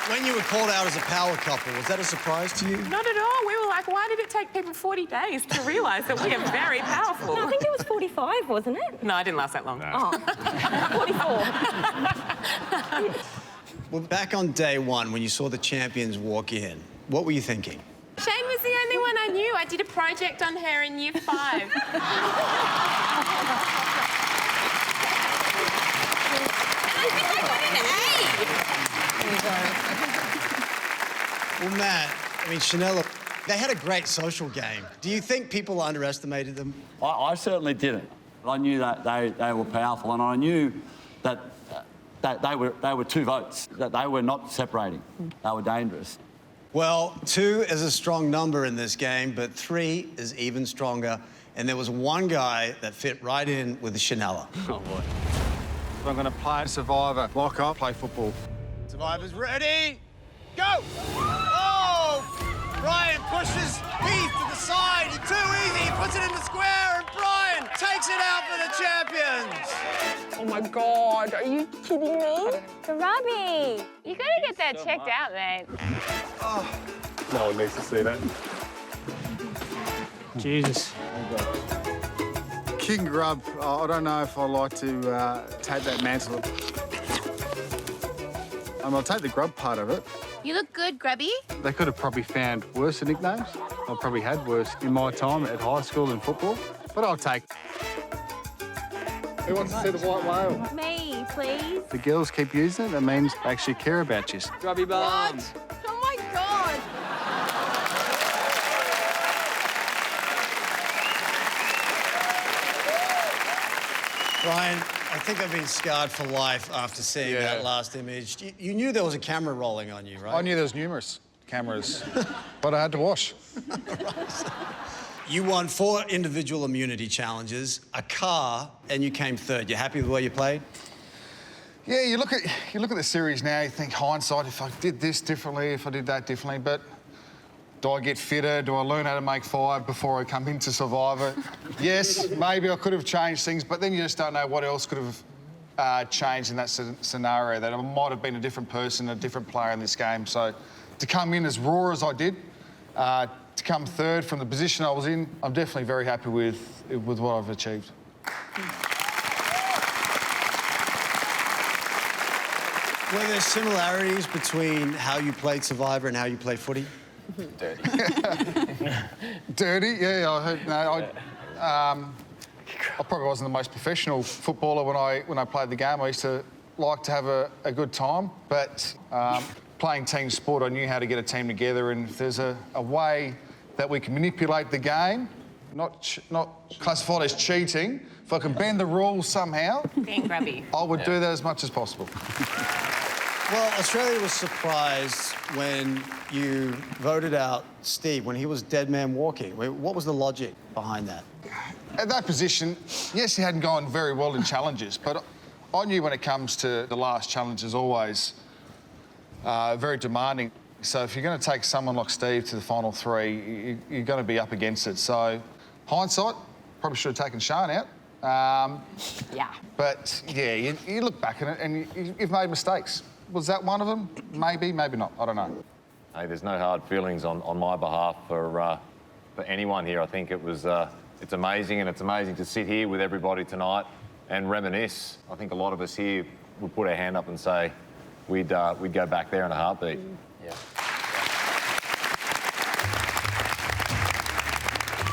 When you were called out as a power couple, was that a surprise to you? Not at all. We were like, why did it take people 40 days to realise that we are very powerful? No, I think it was 45, wasn't it? No, I didn't last that long. No. Oh, 44. Well, back on day 1, when you saw the champions walk in, what were you thinking? Shane was the only one I knew. I did a project on her in year 5. Well, Matt, I mean, Chanella, they had a great social game. Do you think people underestimated them? I certainly didn't. I knew that they were powerful, and I knew that they were 2 votes, that they were not separating. They were dangerous. Well, 2 is a strong number in this game, but 3 is even stronger. And there was one guy that fit right in with Chanella. Oh, boy. So I'm going to play Survivor. Lock up, play football. Survivor's ready. Go! Oh! Brian pushes Heath to the side. Too easy. He puts it in the square, and Brian takes it out for the champions. Oh my God, are you kidding me? Robbie, you gotta get that checked out, mate. Oh. No one needs to see that. Jesus. King Grub, I don't know if I like to take that mantle. I'll take the grub part of it. You look good, Grubby. They could have probably found worse nicknames. I probably had worse in my time at high school in football, but I'll take. Who wants to see the white whale? Me, please. The girls keep using it. That means they actually care about you. Grubby bum. What? Oh my God. Brian, I think I've been scarred for life after seeing that last image. You knew there was a camera rolling on you, right? I knew there was numerous cameras, but I had to wash. You won 4 individual immunity challenges, a car, and you came third. You happy with the way you played? Yeah, you look at the series now, you think hindsight, if I did this differently, if I did that differently, but do I get fitter? Do I learn how to make 5 before I come into Survivor? Yes, maybe I could have changed things, but then you just don't know what else could have changed in that scenario, that I might have been a different person, a different player in this game. So to come in as raw as I did, to come third from the position I was in, I'm definitely very happy with what I've achieved. Were there similarities between how you played Survivor and how you play footy? Dirty. Dirty, yeah, I heard. No, I probably wasn't the most professional footballer when I played the game. I used to like to have a good time, but playing team sport, I knew how to get a team together, and if there's a way that we can manipulate the game, not classified as cheating, if I can bend the rules somehow, being grubby, I would do that as much as possible. Well, Australia was surprised when you voted out Steve, when he was dead man walking. What was the logic behind that? At that position, yes, he hadn't gone very well in challenges, but I knew when it comes to the last challenge is always very demanding. So if you're going to take someone like Steve to the final 3, you're going to be up against it. So hindsight, probably should have taken Sean out. Yeah. But yeah, you look back at it and you've made mistakes. Was that one of them? Maybe, maybe not. I don't know. Hey, there's no hard feelings on my behalf for anyone here. I think it's amazing, and it's amazing to sit here with everybody tonight and reminisce. I think a lot of us here would put our hand up and say we'd go back there in a heartbeat. Yeah.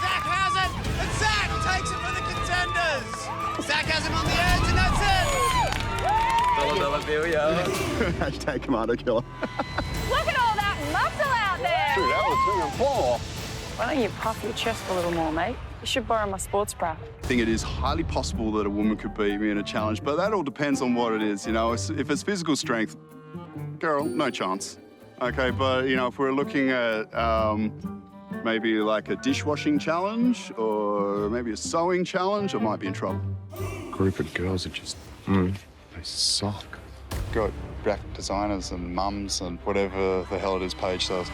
Zach has it, and Zach takes it for the contenders. Zach has him on the edge, and that's it. Hashtag Commando Killer. Look at all that muscle out there! Dude, that was 2 and 4. Why don't you puff your chest a little more, mate? You should borrow my sports bra. I think it is highly possible that a woman could beat me in a challenge, but that all depends on what it is, you know. If it's physical strength, girl, no chance. Okay, but, you know, if we're looking at maybe like a dishwashing challenge or maybe a sewing challenge, I might be in trouble. Group of girls are just, they suck. Got back designers and mums and whatever the hell it is Paige does.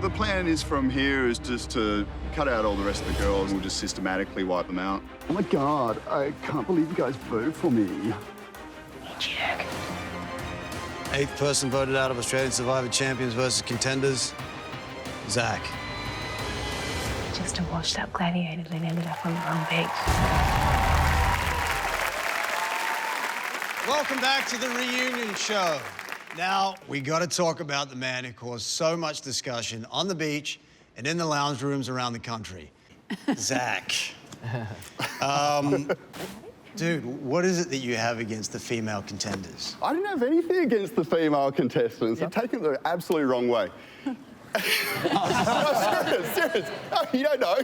The plan is from here is just to cut out all the rest of the girls and we'll just systematically wipe them out. Oh my God, I can't believe you guys voted for me. Check. 8th person voted out of Australian Survivor Champions versus Contenders, Zach. Just a washed-up gladiator that ended up on the wrong beach. Welcome back to the reunion show. Now, we got to talk about the man who caused so much discussion on the beach and in the lounge rooms around the country, Zach. Dude, what is it that you have against the female contenders? I didn't have anything against the female contestants. I've taken it the absolutely wrong way. No, serious. No, you don't know.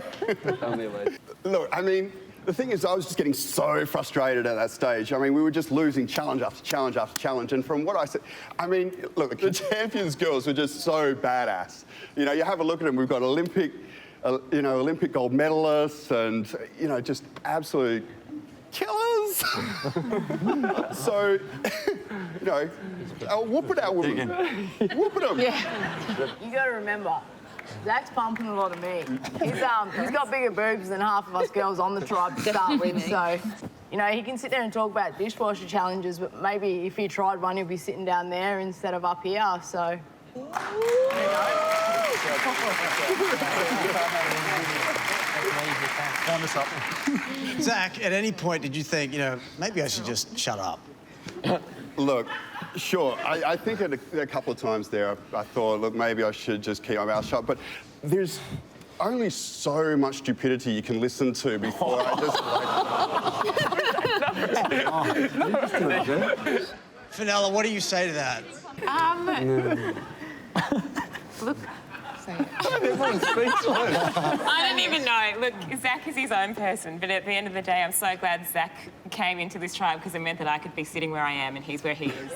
Look, I mean, the thing is, I was just getting so frustrated at that stage. I mean, we were just losing challenge after challenge after challenge. And from what I said, I mean, look, the champions girls were just so badass. You know, you have a look at them. We've got Olympic gold medalists and, you know, just absolute killers. So, you know, whooping our women. Whooping them. Yeah. You got to remember, Zach's pumping a lot of meat. He's got bigger boobs than half of us girls on the tribe to start with, so, you know, he can sit there and talk about dishwasher challenges, but maybe if he tried one, he'd be sitting down there instead of up here, so... Zach, at any point did you think, you know, maybe I should just shut up? Look, sure. I think a couple of times there, I thought, look, maybe I should just keep my mouth shut. But there's only so much stupidity you can listen to before I just Fenella, what do you say to that? Look. Everyone's speechless. I don't even know. Look, Zach is his own person, but at the end of the day, I'm so glad Zach came into this tribe because it meant that I could be sitting where I am and he's where he is.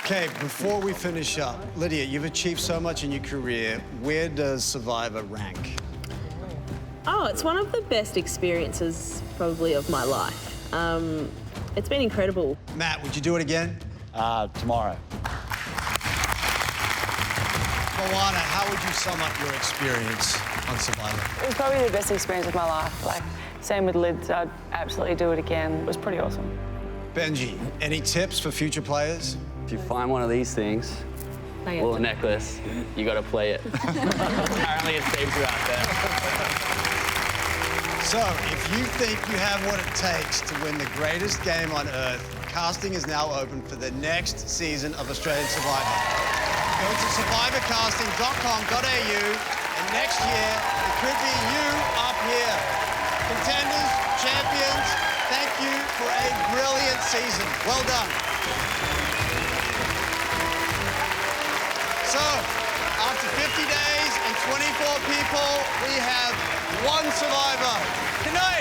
Okay, before we finish up, Lydia, you've achieved so much in your career. Where does Survivor rank? Oh, it's one of the best experiences probably of my life. It's been incredible. Matt, would you do it again? Tomorrow. Moana, how would you sum up your experience on Survivor? It was probably the best experience of my life. Like, same with Lids, I'd absolutely do it again. It was pretty awesome. Benji, any tips for future players? If you find one of these things, Play it. little necklace, you got to play it. Apparently it saves you out there. So, if you think you have what it takes to win the greatest game on Earth, casting is now open for the next season of Australian Survivor. Go to survivorcasting.com.au, and next year, it could be you up here. Contenders, champions, thank you for a brilliant season. Well done. So, after 50 days and 24 people, we have one survivor. Good night.